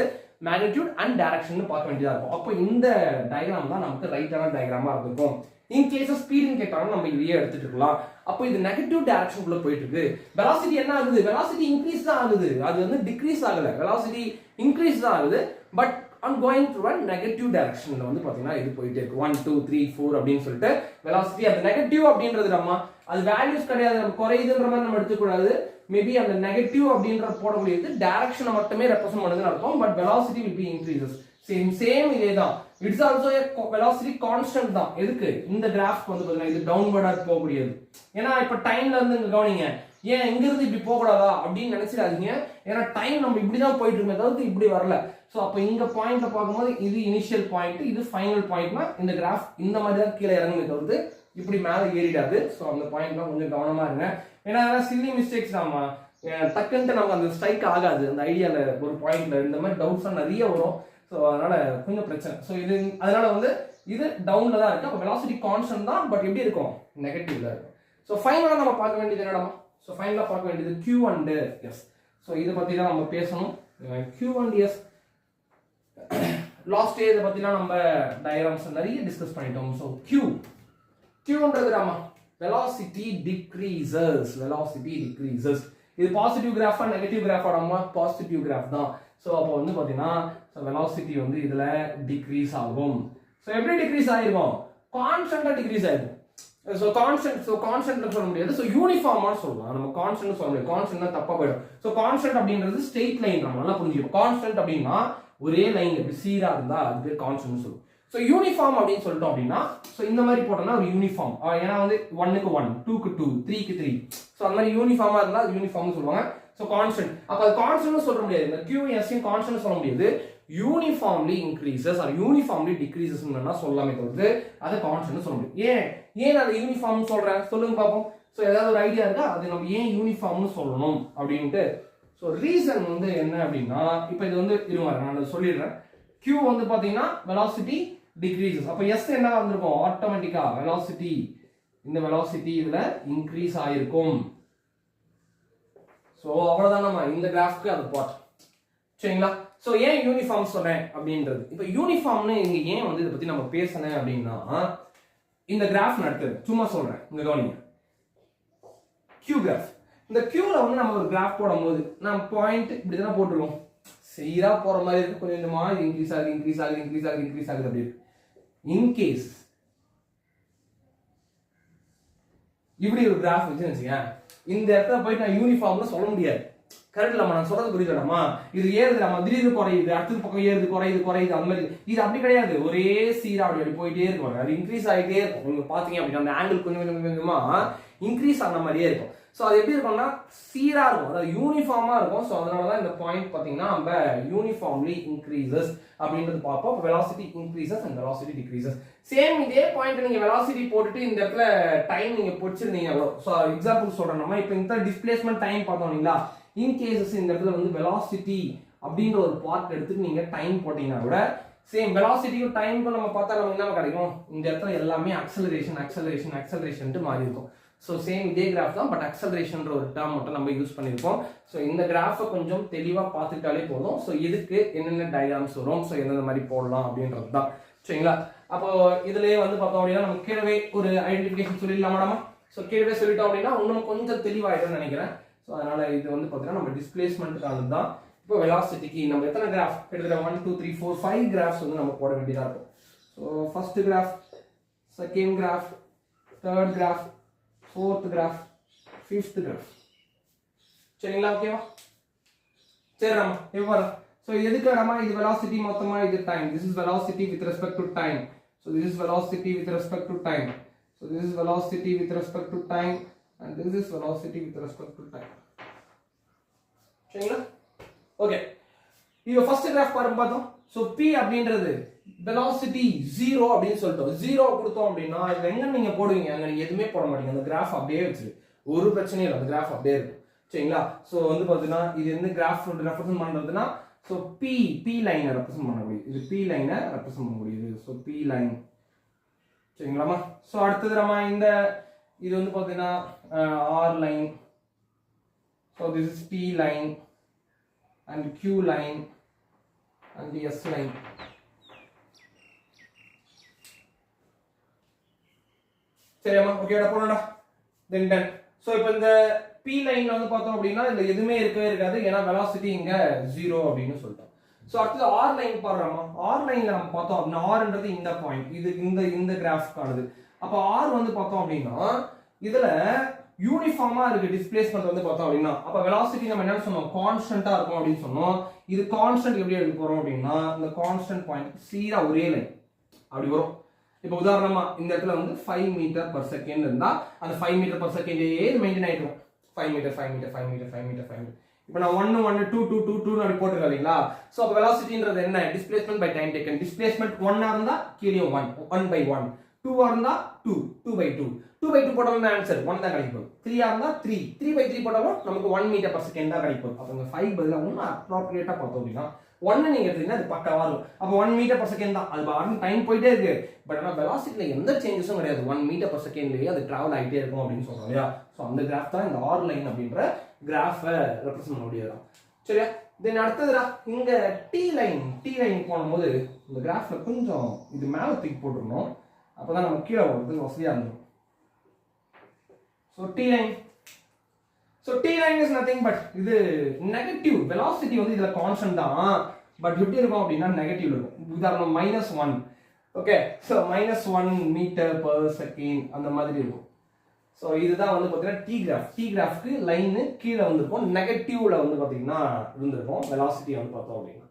மேக்னிடியூட் அண்ட் டைரக்ஷன் பார்க்க வேண்டியதா இருக்கும். அப்போ இந்த டயக்ராம் தான் நமக்கு ரைட்டான டயக்ராமா இருக்கும். இன் கேஸ் ஸ்பீடுன்னு கேட்டாலும் நம்ம இதையே எடுத்துட்டு இருக்கலாம். அப்போ இது நெகட்டிவ் டைரக்ஷனுக்குள்ள போயிட்டு இருக்கு. வெலாசிட்டி என்ன ஆகுது? வெலாசிட்டி இன்க்ரீஸ் தான் ஆகுது. அது வந்து டிக்ரீஸ் ஆகல. வெலாசிட்டி இன்க்ரீஸ் தான் ஆகுது. But on going through a negative direction வந்து பாத்தீங்கன்னா இது போயிட்டே இருக்கு. 1 2 3 4 அப்படின்னு சொல்லிட்டு வெலாசிட்டி அது நெகட்டிவ் அப்படின்றது நம்ம அது வேல்யூஸ் கிடையாது, நம்ம குறையுதுன்ற மாதிரி நம்ம எடுத்துக்க கூடாது. மேபி அந்த நெகட்டிவ் அப்படின்ற போடக்கூடியது டைரக்ஷனை மட்டுமே ரெப்ரசன்ட் பண்ணுதுன்னு அர்த்தம். But velocity will be increases. Same இதே தான். இட்ஸ் ஆல்சோ வெலாசிட்டி கான்ஸ்டன்ட் தான். எதுக்கு? இந்த கிராஃப் வந்து பாத்தீங்கன்னா இது டவுன்வர்டா போகக்கூடியது. ஏன்னா இப்ப டைம்ல இருந்து இங்க கவனிங்க. ஏன் இங்க இருந்து இப்படி போக கூடாதா அப்படின்னு நினைச்சிடாதீங்க. ஏன்னா டைம் நம்ம இப்படிதான் போயிட்டு இருக்கோம், அதாவது இப்படி வரல. சோ அப்ப இங்க பாயிண்ட்ல பார்க்கும்போது இது இனிஷியல் பாயிண்ட், இது ஃபைனல் பாயிண்ட்னா இந்த கிராஃப் இந்த மாதிரி தான் கீழே இறங்குமே தவிர்த்து இப்படி மேலே ஏறிடாது. ஸோ அந்த பாயிண்ட்லாம் கொஞ்சம் கவனமாக இருங்க. ஏன்னா சில்லி மிஸ்டேக்ஸ் நம்ம டக்குன்ட்டு நமக்கு அந்த ஸ்ட்ரைக் ஆகாது. அந்த ஐடியாவில் ஒரு பாயிண்ட்ல இந்த மாதிரி டவுட்ஸ்லாம் நிறைய வரும். ஸோ அதனால கொஞ்சம் பிரச்சனை. ஸோ இது அதனால வந்து இது டவுன்ல தான் இருக்கு. அப்போ வெலாசிட்டி கான்ஸ்டன்ட் தான், பட் எப்படி இருக்கும்? நெகட்டிவ்ல இருக்கும். ஸோ ஃபைனலாக நம்ம பார்க்க வேண்டியது என்னடா? ஸோ ஃபைனலாக பார்க்க வேண்டியது Q and S. ஸோ இதை பற்றி தான் நம்ம பேசணும். Q and S லாஸ்ட் இதை பற்றிலாம் நம்ம டயக்ராம்ஸ் நிறைய டிஸ்கஸ் பண்ணிட்டோம். ஸோ Qன்றது நம்ம velocity decreases. இது பாசிட்டிவ் கிராஃபா நெகட்டிவ் கிராஃபா? நம்ம பாசிட்டிவ் கிராஃப் தான். ஸோ அப்போ வந்து பார்த்தீங்கன்னா வெலாசிட்டி வந்து இதில் டிக்ரீஸ் ஆகும். ஸோ எப்படி டிக்ரீஸ் ஆகிருக்கும்? கான்ஸ்டன்டாக டிக்ரீஸ் ஆகிருக்கும். ஸோ கான்ஸ்டன்ட் சொல்ல முடியாது. ஸோ யூனிஃபார்மாக சொல்லலாம். நம்ம கான்ஸ்டன்ட் சொல்ல முடியாது. கான்ஸ்டன்ட்னா தப்பாக போயிடும். ஸோ கான்ஸ்டன்ட் அப்படின்றது ஸ்ட்ரெயிட் லைன். நம்ம நல்லா புரிஞ்சுக்கணும். கான்ஸ்டன்ட் அப்படின்னா ஒரே லைன் எப்படி சீராக இருந்தால் அது பேர் கான்ஸ்டன்ட் சொல்லுவோம். ஸோ யூனிஃபார்ம் அப்படின்னு சொல்லிட்டோம் அப்படின்னா ஸோ இந்த மாதிரி போட்டோம்னா ஒரு யூனிஃபார்ம். ஏன்னா வந்து 1க்கு 1, 2க்கு 2, 3க்கு 3. ஸோ அந்த மாதிரி யூனிஃபார்மாக இருந்தால் அது யூனிஃபார்ம்னு சொல்லுவாங்க. ஸோ கான்ஸ்டன்ட் அப்போ அது கான்ஸ்டன்ட் சொல்ல முடியாது. இந்த QSயும் கான்ஸ்டன்ட் சொல்ல முடியாது. Uniformly increases or uniformly decreases சொல்லலாமே தவிர்த்து அதை கான்ஸ்டன்ட் சொல்ல முடியும். ஏன் அதை யூனிஃபார்ம் சொல்றேன் சொல்லுங்க பார்ப்போம். ஸோ ஏதாவது ஒரு ஐடியா இருக்கா? அது நம்ம ஏன் யூனிஃபார்ம்னு சொல்லணும் அப்படின்ட்டு. ஸோ ரீசன் வந்து என்ன அப்படின்னா, இப்போ இது வந்து இருங்க நான் சொல்லிடுறேன். Q வந்து பார்த்தீங்கன்னா வெலாசிட்டி டிக்ரீசஸ். அப்போ S என்ன வந்திருக்கும்? ஆட்டோமேட்டிக்கா வெலாசிட்டி, இந்த வெலாசிட்டி இதுல இன்க்ரீஸ் ஆயிருக்கும். ஸோ அவ்வளவுதான் நம்ம இந்த கிராஃப்க்கு அது பார்ட். சரிங்களா? ஸோ ஏன் யூனிஃபார்ம் சொன்னேன் அப்படின்றது. இப்போ யூனிஃபார்ம்னு இங்க ஏன் வந்து இதை பத்தி நம்ம பேசணும் அப்படின்னா, இந்த கிராஃப் நடத்துது சும்மா சொல்றேன், இங்க கவனிங்க. Q graph. இந்த Qல வந்து நம்ம ஒரு கிராஃப் போடும்போது நம்ம பாயிண்ட் இப்படி தானே போட்டுருவோம். சீரா போற மாதிரி இருக்கு. கொஞ்சம் கொஞ்சமா இன்க்ரீஸ் ஆகுது அப்படி இருக்கு. இன்கேஸ் இப்படி ஒரு கிராஃப் வச்சுன்னு இந்த இடத்துல போயிட்டு நான் யூனிஃபார்ம்னு சொல்ல முடியாது. கரெக்ட் இல்லாம நான் சொல்றது புரியுதுடாமா? இது ஏறுதுடாமா, திடீர்னு குறையுது, அடுத்த பக்கம் ஏறுது குறையுது அந்த மாதிரி. இது அப்படி கிடையாது. ஒரே சீரா அப்படி போயிட்டே இருக்கும். அது இன்க்ரீஸ் ஆகிட்டே இருக்கும். நீங்க பாத்தீங்க அப்படின்னா அந்த ஆங்கிள் கொஞ்சம் கொஞ்சமா இன்க்ரீஸ் ஆன மாதிரியே இருக்கும். ஸோ அது எப்படி இருக்கும்னா சீரா இருக்கும், அதாவது யூனிஃபார்மா இருக்கும். ஸோ அதனாலதான் இந்த பாயிண்ட் பாத்தீங்கன்னா நம்ம யூனிஃபார்ம்லி இன்க்ரீசஸ் அப்படின்றது பார்ப்போம். Velocity increases and velocity decreases. Same இதே பாயிண்ட் நீங்க வெலாசிட்டி போட்டுட்டு இந்த இடத்துல டைம் நீங்க பொடிச்சிருந்தீங்க. ஸோ எக்ஸாம்பிள் சொல்றேன். நம்ம இப்போ இந்த டிஸ்பிளேஸ்மெண்ட் டைம் பார்த்தோம் இல்லைங்களா? இன் கேசஸ் இந்த இடத்துல வந்து வெலாசிட்டி அப்படின்ற ஒரு பார்ட் எடுத்துட்டு நீங்க டைம் போட்டீங்கன்னா கூட சேம் வெலாசிட்டியும் டைமுக்கும் நம்ம பார்த்தா நம்ம என்ன கிடைக்கும்? இந்த இடத்துல எல்லாமே அக்சலரேஷன் மாறி இருக்கும். ஸோ சேம் இதே கிராஃப் தான், பட் அக்சலரேஷன்ற ஒரு டேர்ம் மட்டும் நம்ம யூஸ் பண்ணியிருக்கோம். ஸோ இந்த கிராஃபை கொஞ்சம் தெளிவாக பார்த்துக்கிட்டாலே போதும். ஸோ இதுக்கு என்னென்ன டயக்ராம்ஸ் வரும், ஸோ எந்தெந்த மாதிரி போடலாம் அப்படின்றது தான். சரிங்களா? அப்போ இதுலேயே வந்து பார்த்தோம் அப்படின்னா நம்ம கீழே ஒரு ஐடென்டிஃபிகேஷன் சொல்லிடலாமா நம்ம? ஸோ கீழே சொல்லிட்டோம் அப்படின்னா இன்னும் கொஞ்சம் தெளிவாயிடும்னு நினைக்கிறேன். ஸோ அதனால இது வந்து பார்த்தீங்கன்னா நம்ம டிஸ்பிளேஸ்மெண்ட்டுக்கானது தான். இப்போ வெலாசிட்டிக்கு நம்ம எத்தனை கிராஃப் கிட்டத்தட்ட 1 2 3 4 5 கிராஃப்ஸ் வந்து நம்ம போட வேண்டியதாக இருக்கும். So first graph, second graph, third graph, fourth graph, fifth graph. சரிங்களா? ஓகேவா? சரி நம்ம இப்போ ஸோ எதுக்கு நம்ம இது வெலாசிட்டி மொத்தமா இது time. This is velocity with respect to time. So this is velocity with respect to time. So this is velocity with respect to time and this is velocity with respect to time. சரிங்களா? Okay. இது first graph பாருங்க பார்த்தோம். So p அப்படின்றது velocity 0 அப்படினு சொல்லிட்டோம். 0 கொடுத்தோம் அப்படினா இது எங்க நீங்க போடுவீங்க? அங்க நீங்க எதுமே போட மாட்டீங்க. அந்த கிராஃப் அப்படியே வச்சிரு. ஒரு பிரச்சனையும் இல்ல. அந்த கிராஃப் அப்படியே இருக்கும். சரிங்களா? சோ வந்து பாத்தீங்கன்னா இது என்ன கிராஃப் ரெப்ரசன்ட் பண்றதுனா சோ p லைனை ரெப்ரசன்ட் பண்ணக்கூடியது. இது p லைனை ரெப்ரசன்ட் பண்ணக்கூடியது. சோ p லைன். சரிங்களாமா? சோ அடுத்து நம்ம இந்த இது வந்து பாத்தீங்கன்னா R line. So this is P line and Q line and the S line. சரியாமா? ஓகேடா போறடா. then done. So இப்போ இந்த P line வந்து பார்த்தோம் அப்படினா இதுல எதுமே இருக்கவே இருக்காது. ஏனா velocity இங்க 0 அப்படினு சொல்லிட்டோம். சோ அடுத்து R line பாருமா. R line நம்ம பார்த்தோம் அப்படினா Rன்றது இந்த பாயிண்ட். இது இந்த கிராஃப் காணுது. அப்ப R வந்து பார்த்தோம் அப்படினா இதுல யூனிஃபார்மா இருக்கு டிஸ்பிளேஸ்மென்ட் வந்து பார்த்தோம் அப்படினா அப்ப வெலாசிட்டி நம்ம என்ன சொன்னோம்? கான்ஸ்டன்ட்டா இருக்கும் அப்படினு சொன்னோம். இது கான்ஸ்டன்ட் எப்படி எடுக்க போறோம் அப்படினா இந்த கான்ஸ்டன்ட் பாயிண்ட் சீரா ஒரே லைன் அப்படி வரும். இப்போ உதாரணமா இந்த இடத்துல வந்து 5 மீட்டர் per செகண்ட் இருந்தா அந்த 5 மீட்டர் per செகண்டே மெயின்டைன் ஆயிடும். 5 metre 5 metre 5 metre 5 metre 5 metre. இப்போ நான் 1 1 2 2 2 2 அப்படி போட்டுறீங்களா? சோ அப்ப வெலாசிட்டின்றது என்ன? Displacement by time taken. Displacement 1 ஆ இருந்தா கீழே 1 by 1. 2 இருந்தா 2 2/2 2/2 போட்டாலும் ஆன்சர் 1 தான் கிடைக்கும். 3 இருந்தா 3 3/3 போட்டாலும் நமக்கு 1 மீட்டர் per second தான் கிடைக்கும். அப்ப இந்த 5 பதிலா இன்னும் அப்ரோப்ரியேட்டா பார்த்தோம் அப்படின்னா 1 நீங்க எடுத்தீங்கன்னா அது பக்காவா இருக்கும். அப்ப 1 மீட்டர் per second தான். அது பாருங்க டைம் போயிட்டே இருக்கு. பட் ஆனா வெலாசிட்டில எந்த சேஞ்சஸும் கிடையாது. 1 மீட்டர் per secondலயே அது டிராவல் ஆயிட்டே இருக்கும் அப்படின்னு சொல்றோம் இல்லையா? சோ அந்த கிராஃப் தான் இந்த ஆர் லைன் அப்படின்ற கிராஃபை ரெப்ரசன்ட் பண்ண முடியாது. சரியா? தென் அடுத்ததுடா இங்க டி லைன் போடும்போது இந்த கிராஃப்ல கொஞ்சம் இது மேல தூக்கி போட்டுறணும். அப்பதான் நம்ம கீழே போடுறதுக்கு வசதியா இருந்துடும். So T line is nothing but இது நெகட்டிவ் velocity வந்து இதுல கான்ஸ்டன்ட் தான். பட் எப்படி இருக்கும் அப்படின்னா நெகட்டிவ் இருக்கும். உதாரணம் -1. Okay, so -1 metre per second அந்த மாதிரி இருக்கும். ஸோ இதுதான் வந்து பார்த்தீங்கன்னா டி கிராஃப்க்கு லைனு கீழே வந்திருக்கும், நெகட்டிவ்ல வந்து பார்த்தீங்கன்னா இருந்திருக்கும். வெலாசிட்டி வந்து பார்த்தோம் அப்படின்னா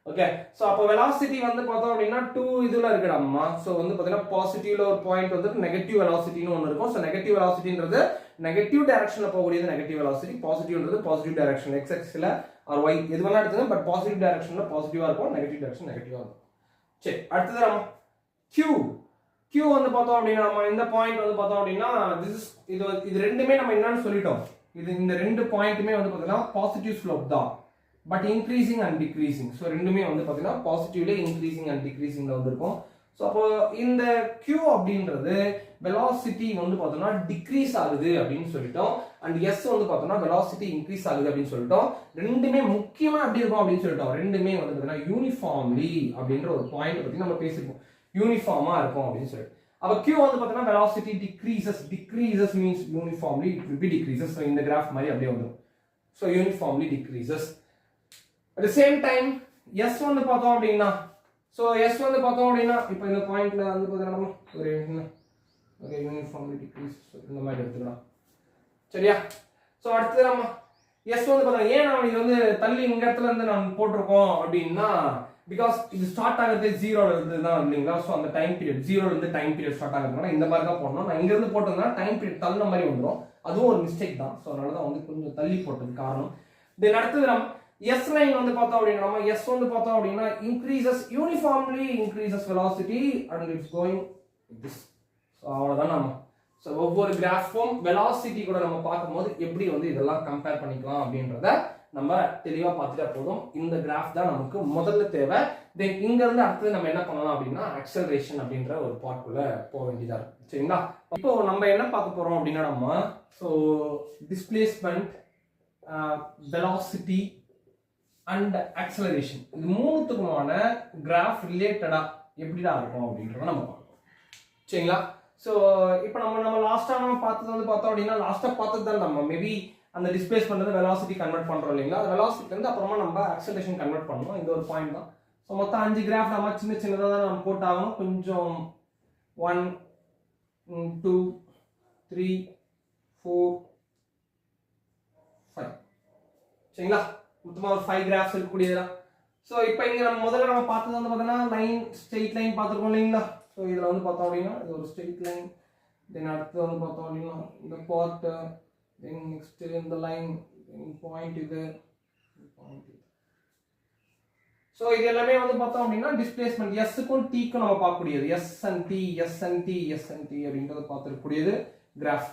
ஓகே. ஸோ அப்போ வெலாசிட்டி வந்து பார்த்தோம் அப்படின்னா 2 இதுல இருக்குடாமா. ஸோ வந்து பார்த்தீங்கன்னா பாசிட்டிவ்ல ஒரு பாயிண்ட் வந்து நெகட்டிவ் வெலாசிட்டின்னு ஒன்று இருக்கும். ஸோ நெகட்டிவ் வெலாசிட்டின்றது நெகட்டிவ் டைரக்ஷன்ல போகக்கூடியது நெகட்டிவ் வெலாசிட்டி, பாசிட்டிவ்ன்றது பாசிட்டிவ் டைரக்ஷன் எக்ஸ் ஆக்சிஸ்ல ஆர் ஒய் எது வேணா எடுத்துங்க. பட் பாசிட்டிவ் டைரக்ஷன்ல பாசிட்டிவா இருக்கும், நெகட்டிவ் டைரக்ஷன் நெகட்டிவா இருக்கும். சரி, அடுத்தது நம்ம Q வந்து பார்த்தோம் அப்படின்னா நம்ம இந்த பாயிண்ட் வந்து பார்த்தோம் அப்படின்னா இது ரெண்டுமே நம்ம என்னன்னு சொல்லிட்டோம். இந்த ரெண்டு பாயிண்ட்டுமே வந்து பார்த்தீங்கன்னா பாசிட்டிவ் ஸ்லோப் தான், but increasing and decreasing. So ரெண்டுமே வந்து பார்த்தீங்கன்னா பாசிட்டிவ்ல இன்க்ரீசிங் அண்ட் டிக்ரீசிங்ல வந்திருக்கும். ஸோ அப்போ இந்த Q அப்படின்றது வெலாசிட்டி வந்து பார்த்தோம்னா டிக்ரீஸ் ஆகுது அப்படின்னு சொல்லிட்டோம். அண்ட் S வந்து பார்த்தோம்னா வெலாசிட்டி இன்க்ரீஸ் ஆகுது அப்படின்னு சொல்லிட்டோம். ரெண்டுமே முக்கியமா எப்படி இருக்கும் அப்படின்னு சொல்லிட்டோம். ரெண்டுமே வந்து பார்த்தீங்கன்னா யூனிஃபார்ம்லி அப்படின்ற ஒரு பாயிண்ட் பத்தி நம்ம பேசிருக்கோம். யூனிஃபார்மா இருக்கும் அப்படின்னு சொல்லிட்டு. அப்ப Q வந்து பார்த்தீங்கன்னா velocity decreases means uniformly it will be decreases. So இந்த கிராஃப் மாதிரி அப்படியே வந்துடும். So uniformly decreases. At the same time S வந்து பார்த்தோம் அப்படின்னா இப்போ இந்த பாயிண்ட்ல வந்து பார்த்தீங்கன்னா ஒரு யூனிஃபார்ம்லி டிக்ரீஸ் இந்த மாதிரி எடுத்துக்கலாம். சரியா? ஸோ அடுத்து நம்ம S வந்து பார்த்தீங்கன்னா ஏன் நம்ம இது வந்து தள்ளி இந்த இடத்துல இருந்து நம்ம போட்டிருக்கோம் அப்படின்னா பிகாஸ் இது ஸ்டார்ட் ஆகிறது 0ல இருந்து தான் இல்லைங்களா? ஸோ அந்த டைம் பீரியட் 0ல இருந்து டைம் பீரியட் ஸ்டார்ட் ஆகுதுன்னா இந்த மாதிரி தான் போடணும். நான் இங்க இருந்து போட்டதுனா டைம் பீரியட் தள்ளின மாதிரி வந்துடும். அதுவும் ஒரு மிஸ்டேக் தான். ஸோ அதனால தான் வந்து கொஞ்சம் தள்ளி போட்டது காரணம். தென் அடுத்தது நம்ம S லைன் வந்து பார்த்தோம் அப்படின்னா நம்ம S வந்து பார்த்தோம் அப்படின்னா uniformly increases velocity and it's going this. So அவ்வளோதான் நம்ம. ஸோ ஒவ்வொரு கிராஃபும் வெலாசிட்டி கூட நம்ம பார்க்கும்போது எப்படி வந்து இதெல்லாம் கம்பேர் பண்ணிக்கலாம் அப்படின்றத நம்ம தெளிவா பார்த்துட்டா போதும். இந்த கிராஃப் தான் நமக்கு முதல்ல தேவை. தென் இங்க இருந்து அடுத்து நம்ம என்ன பண்ணலாம் அப்படின்னா அக்சலரேஷன் அப்படின்ற ஒரு பார்ட்குள்ள போக வேண்டியதா இருக்கு. சரிங்களா? இப்போ நம்ம என்ன பார்க்க போறோம் அப்படின்னா நம்ம டிஸ்பிளேஸ்மெண்ட், வெலாசிட்டி அண்ட் அக்சலரேஷன் இது மூணுத்துக்குமான கிராஃப் ரிலேட்டடா எப்படிடா இருக்கும் அப்படின்றத நம்ம பார்க்கலாம். சரிங்களா? ஸோ இப்போ நம்ம லாஸ்டா நம்ம பார்த்தது வந்து பார்த்தோம் அப்படின்னா லாஸ்டா பார்த்தது தான் நம்ம மேபி அந்த டிஸ்பிளேஸ் பண்றது வெலாசிட்டி கன்வெர்ட் பண்றோம் இல்லைங்களா? அந்த வெலாசிட்டி இருந்து அப்புறமா நம்ம அக்சலரேஷன் கன்வெர்ட் பண்ணணும். இந்த ஒரு பாயிண்ட் தான். ஸோ மொத்தம் 5 கிராஃப் நம்ம சின்னதாக தான் நம்ம போட்டாகணும். கொஞ்சம் 1 2 3 4 5 சரிங்களா? மொத்தமாக ஒரு 5 கிராஃப்ஸ் இருக்கக்கூடியதுதான். ஸோ இப்போ இங்கே நம்ம முதல்ல நம்ம பார்த்தது வந்து பார்த்தோம்னா லைன் ஸ்ட்ரெயிட் லைன் பார்த்துருக்கோம் இல்லைங்களா? ஸோ இதில் வந்து பார்த்தோம் அப்படின்னா இது ஒரு ஸ்ட்ரெயிட் லைன். தென் அடுத்து வந்து பார்த்தோம் அப்படின்னா இந்த part, then next in the line point இது சோ இது எல்லாமே வந்து பார்த்தோம் அப்படின்னா டிஸ்பிளேஸ்மென்ட் S க்கும் T க்கும் நம்ம பார்க்கக்கூடியது S and T அப்படிங்கறத பார்த்திருக்கக்கூடியது கிராஃப்.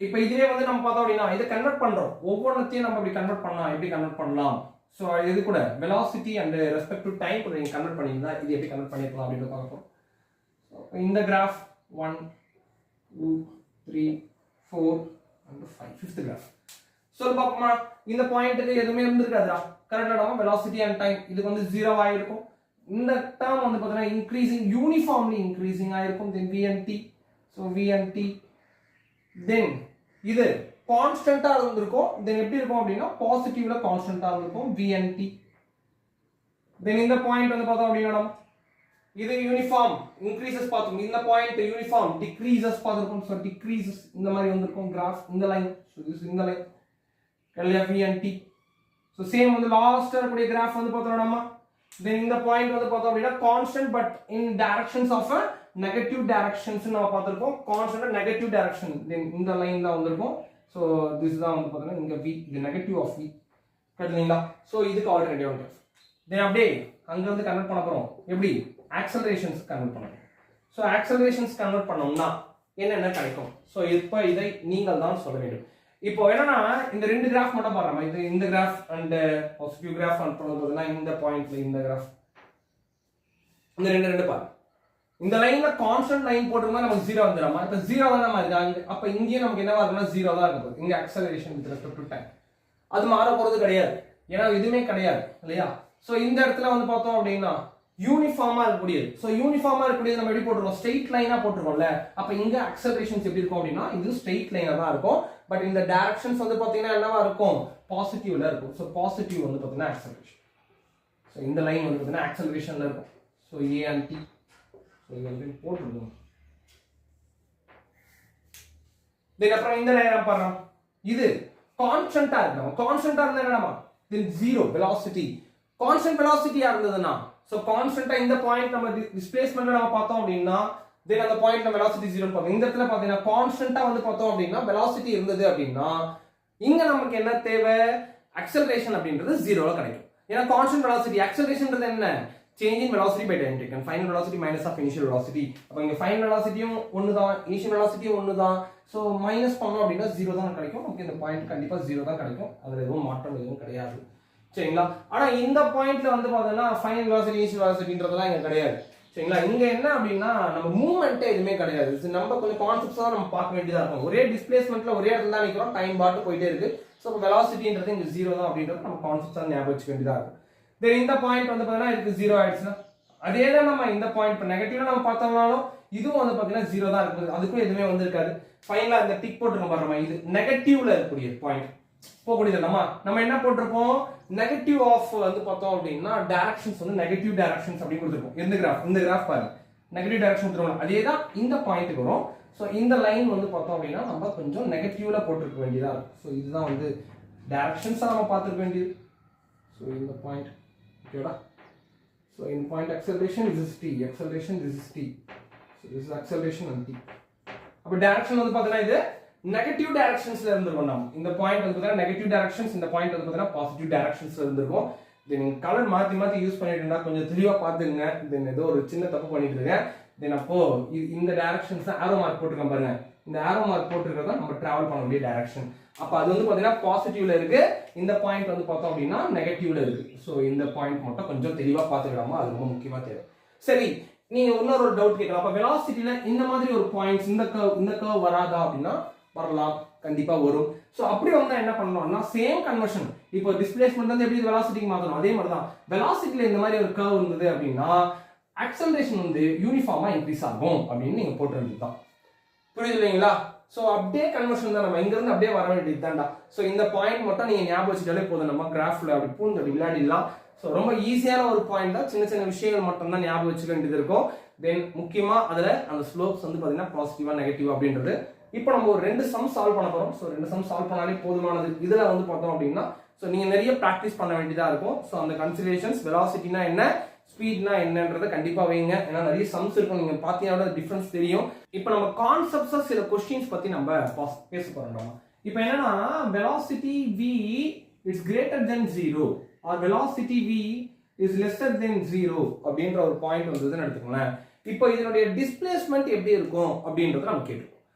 இப்போ இதே வந்து நம்ம பார்த்தோம் அப்படின்னா இத கன்வெர்ட் பண்றோம். ஒவ்வொருத்தையும் நம்ம இப்படி கன்வெர்ட் பண்ணலாம். எப்படி கன்வெர்ட் பண்ணலாம்? சோ இது கூட velocity and respect to time கூட நீங்க கன்வெர்ட் பண்ணீங்கன்னா இது எப்படி கன்வெர்ட் பண்ணிரலாம் அப்படிங்கறத பார்ப்போம். சோ இந்த graph 1 2 3 4 and 5 fifth graph. So பாப்போமா இந்த பாயிண்ட்க்கு எதுமே இருந்திருக்காதுடா. கரெக்ட்டா velocity and time இதுக்கு வந்து 0 ஆயிருக்கும். இந்த டேர்ம் வந்து பார்த்தா இன்கிரீசிங் யூனிஃபார்ம்லி இன்கிரீசிங் ஆயிருக்கும். then v and t. So v and t. then இது கான்ஸ்டன்ட்டா இருந்திருக்கும். then எப்படி இருக்கும் அப்படினா பாசிட்டிவ்ல கான்ஸ்டன்ட்டா இருக்கும் v and t. then இந்த பாயிண்ட் வந்து பார்த்தோம் அப்படினா இது யூனிஃபார்ம் இன்கிரீசஸ் பார்த்தோம். இந்த பாயிண்ட் யூனிஃபார்ம் டிக்ரீசஸ் பார்த்திருக்கோம். சோ டிக்ரீசஸ் இந்த மாதிரி வந்திருக்கும் கிராஃப் இந்த லைன். சோ திஸ் இந்த line v and t. So same வந்து லாஸ்ட் இருக்கக்கூடிய கிராஃப் வந்து பார்த்தோம் நம்ம. then இந்த பாயிண்ட் வந்து பார்த்தோம் அப்படினா constant but in directions of a negative directions நம்ம பார்த்திருக்கோம். கான்ஸ்டன்ட் நெகட்டிவ் டைரக்ஷன் then இந்த லைன் தான் வந்திருக்கும். சோ திஸ் தான் வந்து பார்த்தோம்னா இங்க v இது நெகட்டிவ் ஆஃப் v கரெக்ட்டா? சோ இதுக்கு ஆல்டர்னேட்டிவ் then அப்படியே அங்க வந்து கன்வெர்ட் பண்ண போறோம். எப்படி? ஆக்சலரேஷன்ஸ் கன்வெர்ட் பண்ணணும். ஸோ ஆக்சலரேஷன்ஸ் கன்வெர்ட் பண்ணோம்னா என்னென்ன கிடைக்கும்? ஸோ இப்போ இதை நீங்கள் தான் சொல்ல வேண்டும். இப்போ என்னன்னா இந்த ரெண்டு கிராஃப் மட்டும் பாருங்க. இது இந்த graph and positive graph and பார்த்தீங்கன்னா இந்த பாயிண்ட்ல இந்த கிராஃப் இந்த ரெண்டு பாருங்க. இந்த லைன்ல கான்ஸ்டன்ட் லைன் போட்டுருந்தா நமக்கு 0 வந்துடுமா? இப்போ 0 தான் நம்ம இருக்கு. அப்போ இங்கேயும் நமக்கு என்ன வரும்னா 0 தான் இருக்கும். இங்க acceleration with respect to time அது மாற போறது கிடையாது, ஏன்னா எதுவுமே கிடையாது இல்லையா? ஸோ இந்த இடத்துல வந்து பார்த்தோம் அப்படின்னா யூனிஃபார்மா இருக்கக்கூடியது. ஸோ யூனிஃபார்மா இருக்கக்கூடியது நம்ம எப்படி போட்டுருக்கோம்? ஸ்ட்ரெயிட் லைனா போட்டுருக்கோம்ல. அப்ப இங்க அக்சலரேஷன்ஸ் எப்படி இருக்கும் அப்படின்னா இது ஸ்ட்ரெயிட் லைனா தான் இருக்கும். பட் இந்த டைரக்ஷன்ஸ் வந்து பாத்தீங்கன்னா என்னவா இருக்கும்? பாசிட்டிவ்ல இருக்கும். ஸோ பாசிட்டிவ் வந்து பாத்தீங்கன்னா அக்சலரேஷன். ஸோ இந்த லைன் வந்து பாத்தீங்கன்னா அக்சலரேஷன்ல இருக்கும். ஸோ ஏ அண்ட் டி போட்டுருக்கோம். தென் அப்புறம் இந்த லைன் பாருங்க, இது கான்ஸ்டன்டா இருக்கணும். கான்ஸ்டன்டா இருந்தா என்னமா? தென் 0 வெலாசிட்டி. கான்ஸ்டன்ட் வெலாசிட்டியா இருந்ததுன்னா சோ கான்ஸ்டன்ட்டா இந்த பாயிண்ட் நம்ம டிஸ்பிளேஸ்மென்ட்ல நம்ம பார்த்தோம் அப்படின்னா தென் அந்த பாயிண்ட் நம்ம வெலாசிட்டி 0 ன்னு பார்த்தோம். இந்த இடத்துல பாத்தீங்கன்னா கான்ஸ்டன்ட்டா வந்து பார்த்தோம் அப்படின்னா வெலாசிட்டி இருந்தது அப்படின்னா இங்க நமக்கு என்ன தேவை? அக்சலரேஷன் அப்படின்றது 0ல கிடைக்கும். ஏன்னா கான்ஸ்டன்ட் வெலாசிட்டி அக்சலரேஷன்ன்றது என்ன? Change in velocity by time taken. Final velocity minus of initial velocity. அப்ப இங்க ஃபைனல் வெலாசிட்டியும் ஒன்னு தான், இனிஷியல் வெலாசிட்டியும் ஒன்னு தான். சோ மைனஸ் பண்ணோம் அப்படின்னா 0 தான் கிடைக்கும். நமக்கு இந்த பாயிண்ட் கண்டிப்பா 0 தான் கிடைக்கும். அதுல எதுவும் மாற்றம் எதுவும் கிடையாது. சரிங்களா? ஆனா இந்த பாயிண்ட்ல வந்து பாத்தீங்கன்னா ஃபைனல் வெலாசிட்டி இனிஷியல் வெலாசிட்டின்றதெல்லாம் இங்க கிடையாது. சரிங்களா? இங்க என்ன அப்படின்னா நம்ம மூவ்மெண்ட்டே எதுவுமே கிடையாது. இது நம்ம கொஞ்சம் கான்செப்ட்ஸ் தான் நம்ம பார்க்க வேண்டியதா இருக்கும். ஒரே டிஸ்பிளேஸ்மென்ட்ல ஒரே இடத்துல தான் நிக்கிறோம், டைம் பாட்டு போயிட்டே இருக்கு. சோ வெலாசிட்டின்றது இங்க 0 தான் அப்படின்றது நம்ம கான்செப்ட்ஸ் தான் ஞாபகம் வச்சுக்க வேண்டியதா இருக்கும். தென் இந்த பாயிண்ட் வந்து பாத்தீங்கன்னா இதுக்கு 0 ஆயிடுச்சுன்னா அதே தான் நம்ம இந்த பாயிண்ட் இப்போ நெகட்டிவ்ல நம்ம பார்த்தோம்னாலும் இதுவும் வந்து பாத்தீங்கன்னா 0 தான் இருக்குது. அதுக்கும் எதுவுமே வந்து இருக்காது. ஃபைனலா இந்த டிக் போட்டுருக்கோம் பாருங்க, இது நெகட்டிவ்ல இருக்கக்கூடிய பாயிண்ட் போகக்கூடியது. நம்ம என்ன போட்டிருப்போம்? நெகட்டிவ் ஆஃப் வந்து பார்த்தோம் அப்படின்னா டைரக்ஷன்ஸ் வந்து நெகட்டிவ் டைரக்ஷன்ஸ் அப்படி கொடுத்துருப்போம். இந்த கிராஃப் பாருங்க, நெகட்டிவ் டைரக்ஷன் கொடுத்துருவோம். அதே தான் இந்த பாயிண்ட்டுக்கு வரும். ஸோ இந்த லைன் வந்து பார்த்தோம் அப்படின்னா நம்ம கொஞ்சம் நெகட்டிவ்ல போட்டிருக்க வேண்டியதா இருக்கும். ஸோ இதுதான் வந்து டைரக்ஷன்ஸா நம்ம பார்த்துருக்க வேண்டியது. ஸோ இந்த பாயிண்ட் ஓகேடா. So in point acceleration this is t, acceleration this is t. So this is acceleration and t. அப்ப டைரக்ஷன் வந்து பாத்தீங்கன்னா இது நெகட்டிவ் டைரக்ஷன்ஸ்ல இருந்திருக்கும். நம்ம இந்த பாயிண்ட் வந்து பாத்தீங்கன்னா நெகட்டிவ் டைரக்ஷன்ஸ், இந்த பாயிண்ட் வந்து பாத்தீங்கன்னா பாசிட்டிவ் டைரக்ஷன்ஸ்ல இருந்திருக்கும். தென் நீங்க கலர் மாத்தி யூஸ் பண்ணிட்டு இருந்தா கொஞ்சம் தெளிவா பாத்துங்க. தென் ஏதோ ஒரு சின்ன தப்பு பண்ணிட்டு இருக்கேன். தென் அப்போ இந்த டைரக்ஷன்ஸ் ஆரோ மார்க் போட்டுருக்கேன் பாருங்க. இந்த ஆரோ மார்க் போட்டுருக்கிறதா நம்ம டிராவல் பண்ண வேண்டிய டைரக்ஷன். அப்ப அது வந்து பாத்தீங்கன்னா பாசிட்டிவ்ல இருக்கு, இந்த பாயிண்ட் வந்து பார்த்தோம் அப்படின்னா நெகட்டிவ்ல இருக்கு. ஸோ இந்த பாயிண்ட் மட்டும் கொஞ்சம் தெளிவா பாத்துக்கலாமா, அது ரொம்ப முக்கியமா தேவை. சரி, நீங்க இன்னொரு டவுட் கேட்கலாம். அப்ப வெலாசிட்டில இந்த மாதிரி ஒரு பாயிண்ட்ஸ் இந்த கர்வ் வராதா அப்படின்னா வரலாம், கண்டிப்பா வரும். ஸோ அப்படி வந்தா என்ன பண்ணணும்னா சேம் கன்வர்ஷன். இப்போ டிஸ்பிளேஸ்மெண்ட் வந்து எப்படி வெலாசிட்டிக்கு மாத்தணும் அதே மாதிரி தான் வெலாசிட்டில இந்த மாதிரி ஒரு கர்வ் இருந்தது அப்படின்னா அக்சலரேஷன் வந்து யூனிஃபார்மா இன்க்ரீஸ் ஆகும் அப்படின்னு நீங்க போட்டுறது தான். புரியுது இல்லைங்களா? ஸோ அப்படியே கன்வர்ஷன் தான், நம்ம இங்க இருந்து அப்படியே வர வேண்டியது தான்டா. ஸோ இந்த பாயிண்ட் மட்டும் நீங்க ஞாபகம் வச்சுட்டாலே போதும், நம்ம கிராஃப்ல அப்படி பூந்து அப்படி விளையாடிடலாம். ஸோ ரொம்ப ஈஸியான ஒரு பாயிண்ட் தான், சின்ன சின்ன விஷயங்கள் மட்டும் தான் ஞாபகம் வச்சுக்க வேண்டியது இருக்கும். தென் முக்கியமா அதுல அந்த ஸ்லோப்ஸ் வந்து பாத்தீங்கன்னா பாசிட்டிவா நெகட்டிவ் அப்படின்றது. இப்போ நம்ம ஒரு 2 சம் சால்வ் பண்ண போறோம். ஸோ 2 சம் சால்வ் பண்ணாலே போதுமானது. இதுல வந்து பார்த்தோம் அப்படின்னா ஸோ நீங்க நிறைய ப்ராக்டிஸ் பண்ண வேண்டியதா இருக்கும். ஸோ அந்த கன்சிடரேஷன்ஸ் வெலாசிட்டினா என்ன, ஸ்பீட்னா என்னன்றத கண்டிப்பா வைங்க. ஏன்னா நிறைய சம்ஸ் இருக்கும், நீங்க பாத்தீங்கன்னா டிஃபரன்ஸ் தெரியும். இப்போ நம்ம கான்செப்ட்ஸா சில क्वेश्चंस பத்தி நம்ம பேச போறோம். இப்போ என்னன்னா velocity v is greater than 0 or velocity v is lesser than 0 அப்படின்ற ஒரு பாயிண்ட் வந்ததுன்னு எடுத்துக்கோங்களேன். இப்போ இதனுடைய டிஸ்பிளேஸ்மென்ட் எப்படி இருக்கும் அப்படின்றத நம்ம கேட்போம்.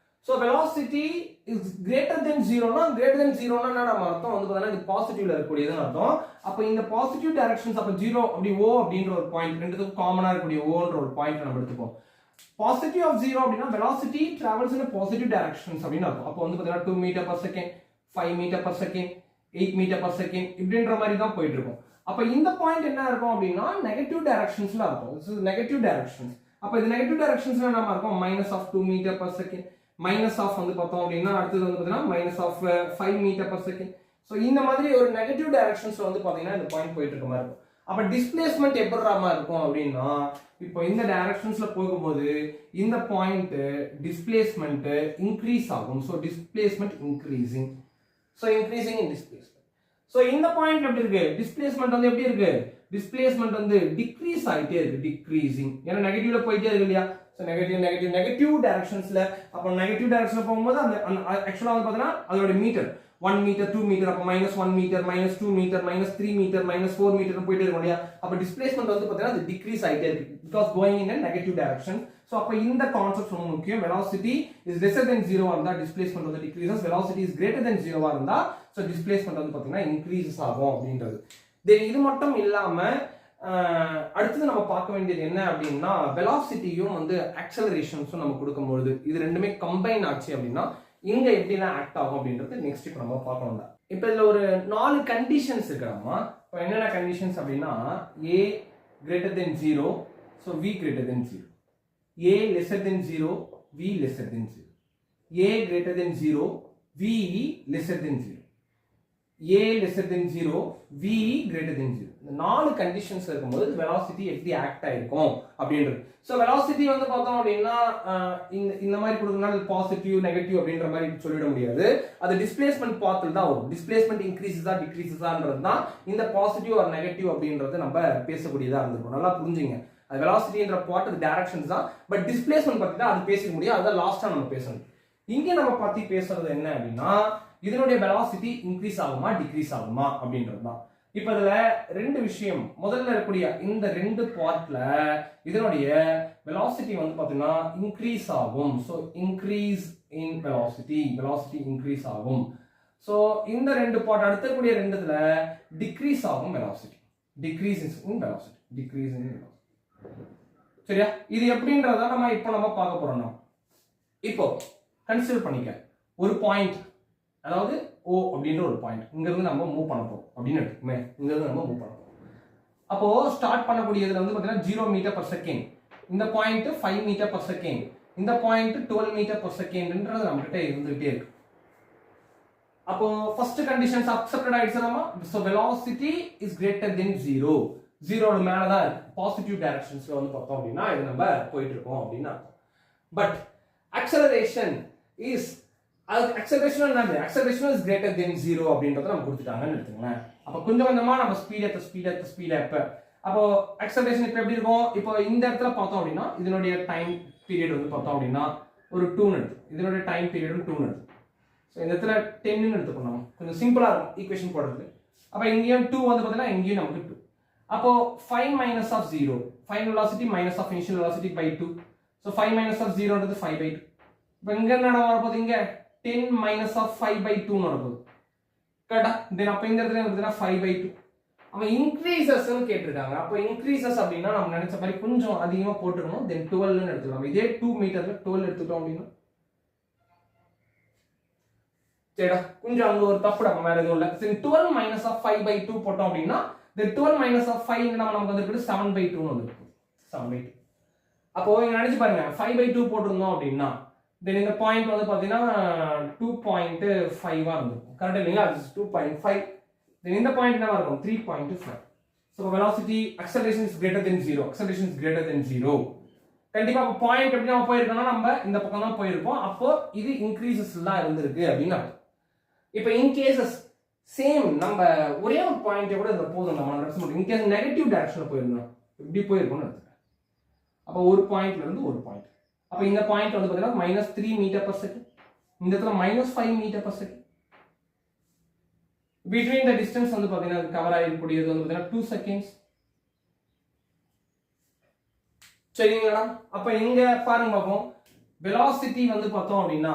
So velocity is greater than 0 னா greater than 0 னா நம்ம அர்த்தம் வந்து பார்த்தா இது பாசிட்டிவ்ல இருக்கக்கூடியதுன்னு அர்த்தம். அப்ப இந்த பாசிட்டிவ் டைரக்ஷன்ஸ் அப்ப 0 அப்படி o அப்படின்ற ஒரு பாயிண்ட் ரெண்டுத்துக்கும் காமனா இருக்கக்கூடிய oன்ற ஒரு பாயிண்ட் நம்ம எடுத்துப்போம். பாசிட்டிவ் ஆஃப் 0 அப்படினா velocity travels in a positive directions அப்படினு அர்த்தம். அப்ப வந்து பார்த்தா 2 metre per second, 5 metre per second, 8 metre per second இப்படின்ற மாதிரி தான் போயிட்டு இருக்கும். அப்ப இந்த பாயிண்ட் என்ன இருக்கும் அப்படினா நெகட்டிவ் டைரக்ஷன்ஸ்ல இருக்கும். this is negative directions. அப்ப இது நெகட்டிவ் டைரக்ஷன்ஸ்ல நாம இருக்கும் -2 metre per second, minus of வந்து பார்த்தோம் அப்படின்னா அடுத்தது வந்து பார்த்தீங்கன்னா minus of 5 metre per second. So இந்த மாதிரி ஒரு நெகட்டிவ் டைரக்ஷன்ஸ்ல வந்து பார்த்தீங்கன்னா இந்த பாயிண்ட் போயிட்டு இருக்க மாதிரி இருக்கும். அப்ப டிஸ்பிளேஸ்மெண்ட் எப்படி மாதிரி இருக்கும் அப்படின்னா இப்போ இந்த டைரக்ஷன்ஸ்ல போகும்போது இந்த பாயிண்ட் டிஸ்பிளேஸ்மெண்ட் இன்க்ரீஸ் ஆகும். So displacement increasing. So increasing இன் டிஸ்பிளேஸ்மெண்ட். ஸோ இந்த பாயிண்ட் எப்படி இருக்கு, டிஸ்பிளேஸ்மெண்ட் வந்து எப்படி இருக்கு, டிஸ்பிளேஸ்மெண்ட் வந்து டிக்ரீஸ் ஆகிட்டே இருக்கு, டிக்ரீசிங். ஏன்னா நெகட்டிவ்ல போயிட்டே இருக்கு இல்லையா. ஸோ நெகட்டிவ் டைரக்ஷன்ஸ்ல அப்போ நெகட்டிவ் டைரக்ஷன்ல போகும்போது அந்த ஆக்சுவலா வந்து பார்த்தீங்கன்னா அதோட மீட்டர் 1 மீட்டர் 2 மீட்டர் அப்ப -1 மீட்டர் -2 மீட்டர் -3 மீட்டர் -4 மீட்டர் போயிட்டே இருக்கும் இல்லையா அப்ப டிஸ்பிளேஸ்மெண்ட் வந்து பாத்தீங்கன்னா அது டிக்ரீஸ் ஆயிட்டே இருக்கு because going in a negative direction so அப்ப இந்த கான்செப்ட் ரொம்ப முக்கியம் velocity is lesser than 0 இருந்தா டிஸ்பிளேஸ்மெண்ட் வந்து decreases velocity is greater than 0 இருந்தா சோ டிஸ்பிளேஸ்மெண்ட் வந்து பாத்தீங்கன்னா இன்கிரீசஸ் ஆகும் அப்படின்றது தென் இது மட்டும் இல்லாம அடுத்து நம்ம பார்க்க வேண்டியது என்ன அப்படின்னா வெலாசிட்டியும் வந்து ஆக்சலரேஷன்ஸும் நம்ம கொடுக்கும்போது இது ரெண்டுமே கம்பைன் ஆச்சு அப்படின்னா இங்க எப்படிலாம் ஆக்ட் ஆகும் அப்படின்றது நெக்ஸ்ட் இப்போ நம்ம பார்க்கணும் தான் இப்போ இதுல ஒரு 4 கண்டிஷன்ஸ் இருக்கிறாமா இப்போ என்னென்ன கண்டிஷன்ஸ் அப்படின்னா a greater than 0 so v greater than 0 a lesser than 0 v lesser than 0 a greater than 0 v lesser than 0 a lesser than 0 v greater than 0 இந்த 4 கண்டிஷன்ஸ் இருக்கும்போது velocity எப்படி ஆக்ட் ஆயிருக்கும் அப்படின்றது சோ velocity வந்து பார்த்தோம் அப்படின்னா இந்த மாதிரி கொடுக்கறனால பாசிட்டிவ் நெகட்டிவ் அப்படின்ற மாதிரி சொல்லிட முடியாது அது டிஸ்பிளேஸ்மென்ட் பாத்தில் தான் வரும் டிஸ்பிளேஸ்மென்ட் இன்கிரீசஸா டிக்ரீசஸான்றது தான் இந்த பாசிட்டிவ் ஆர் நெகட்டிவ் அப்படின்றது நம்ம பேசக்கூடியதா இருந்திருக்கும் நல்லா புரிஞ்சுங்க அது velocityன்ற பார்ட் அது டைரக்ஷன்ஸ் தான் பட் டிஸ்பிளேஸ்மென்ட் பத்தி தான் அது பேசிக்க முடியும் அத லாஸ்டா நம்ம பேசணும் இங்க நம்ம பத்தி பேசுறது என்ன அப்படின்னா இதனுடைய velocity இன்க்ரீஸ் ஆகுமா டிக்ரீஸ் ஆகுமா அப்படின்றது தான் இப்போ இதுல ரெண்டு விஷயம் முதல்ல இருக்கக்கூடிய இந்த ரெண்டு பார்ட்ல இதனுடைய velocity வந்து பாத்தீங்கன்னா இன்க்ரீஸ் ஆகும் so increase in velocity increase ஆகும் சோ இந்த ரெண்டு பார்ட் அடுத்த கூடிய ரெண்டுல டிக்ரீஸ் ஆகும் velocity டிக்ரீஸ் இன் velocity சரியா இது எப்படின்றத நம்ம பார்க்க போறோம் இப்போ கன்சிடர் பண்ணிக்க ஒரு பாயிண்ட் அதாவது O அப்படின்ற ஒரு பாயிண்ட் இங்க இருந்து நம்ம மூவ் பண்ண போறோம் அப்படின்னு எடுத்துக்குமே இங்க இருந்து நம்ம மூவ் பண்ண போறோம் அப்போ ஸ்டார்ட் பண்ணக்கூடியதுல வந்து பாத்தீங்கன்னா 0 மீட்டர் per செகண்ட் இந்த பாயிண்ட் 5 மீட்டர் per செகண்ட் இந்த பாயிண்ட் 12 மீட்டர் per செகண்ட்ன்றது நம்ம கிட்ட இருந்துட்டே இருக்கு அப்போ ஃபர்ஸ்ட் கண்டிஷன்ஸ் அக்செப்டட் ஆயிடுச்சுனாமா so velocity is greater than 0 0 மேல தான் இருக்கு பாசிட்டிவ் டைரக்ஷன்ஸ்ல வந்து பார்த்தோம் அப்படின்னா இது நம்ம போயிட்டு இருக்கோம் அப்படினா but acceleration is is greater than 0 அப்படின்றத நம்ம கொடுத்துட்டாங்கன்னு எடுத்துங்களேன் அப்ப கொஞ்சம் கொஞ்சமா நம்ம ஸ்பீட் அப் அப்போ acceleration இப்ப எப்படி இருக்கும் இப்போ இந்த இடத்துல பார்த்தோம் அப்படின்னா இதனுடைய டைம் பீரியட் வந்து பார்த்தோம் அப்படின்னா ஒரு 2 நிமிடம் இதனுடைய டைம் பீரியடும் 2 நிமிடம் சோ இந்த இடத்துல 10 ன்னு எடுத்துக்கணும் கொஞ்சம் சிம்பிளா இருக்கும் ஈக்குவேஷன் போடுறது அப்ப இங்கேயும் 2 வந்து பார்த்தீங்கன்னா இங்கேயும் நமக்கு 2 அப்போ 5 minus of 0 final velocity minus of initial velocity by 2 so 5 minus of 0 ன்றது 5 by 2 இப்போ இங்க என்ன வரப்போகுது இங்க 10 minus of 5 by 2 ன்னு வரப்போகுது கரெக்ட்டா தென் அப்ப இந்த இடத்துல வந்து 5 by 2 அப்ப இன்கிரீசஸ் ன்னு கேட்டிருக்காங்க அப்ப இன்கிரீசஸ் அப்படினா நம்ம நினைச்ச மாதிரி கொஞ்சம் அதிகமா போட்டுக்கணும் தென் 12 ன்னு எடுத்துக்கலாம் இதே 2 மீட்டர்ல 12 எடுத்துட்டோம் அப்படினா சரிடா கொஞ்சம் அங்க ஒரு தப்பு நம்ம வேற எதுவும் இல்ல தென் 12 minus of 5 by 2 போட்டோம் அப்படினா தென் 12 minus of 5 நமக்கு வந்து 7 by 2 ன்னு வந்துரும் 7 by 2 அப்போ இங்க நினைச்சு பாருங்க 5 by 2 போட்டுறோம் அப்படினா தென் இந்த பாயிண்ட் வந்து பாத்தீங்கன்னா 2.5 ஆ இருக்கும் கரெக்ட் இல்லையா அது 2.5 தென் இந்த பாயிண்ட் என்னவா இருக்கும் 3.5 so velocity acceleration is greater than 0 கண்டிப்பா அப்ப பாயிண்ட் எப்படி நம்ம போயிருக்கோம்னா நம்ம இந்த பக்கம் தான் போயிருப்போம் அப்போ இது இன்கிரீசஸ்லாம் இருந்திருக்கு அப்படினா இப்போ இன் கேसेस சேம் நம்ம ஒரே ஒரு பாயிண்ட் கூட இந்த போதும் நம்ம நடந்து இன் கேஸ் நெகட்டிவ் டைரக்ஷன்ல போயிருந்தோம் இப்படி போயிருக்கோம்னு எடுத்துக்கலாம் அப்ப ஒரு பாயிண்ட்ல இருந்து ஒரு பாயிண்ட் அப்ப இந்த பாயிண்ட் வந்து பாத்தீங்கன்னா -3 மீட்டர் per செகண்ட் இந்த இடத்துல -5 metre per second between the distance வந்து பாத்தீங்கன்னா கவர் ஆகக்கூடியது வந்து பாத்தீங்கன்னா 2 செகண்ட்ஸ் சரிங்களா அப்ப இங்க பாருங்க பாப்போம் velocity வந்து பார்த்தோம் அப்படினா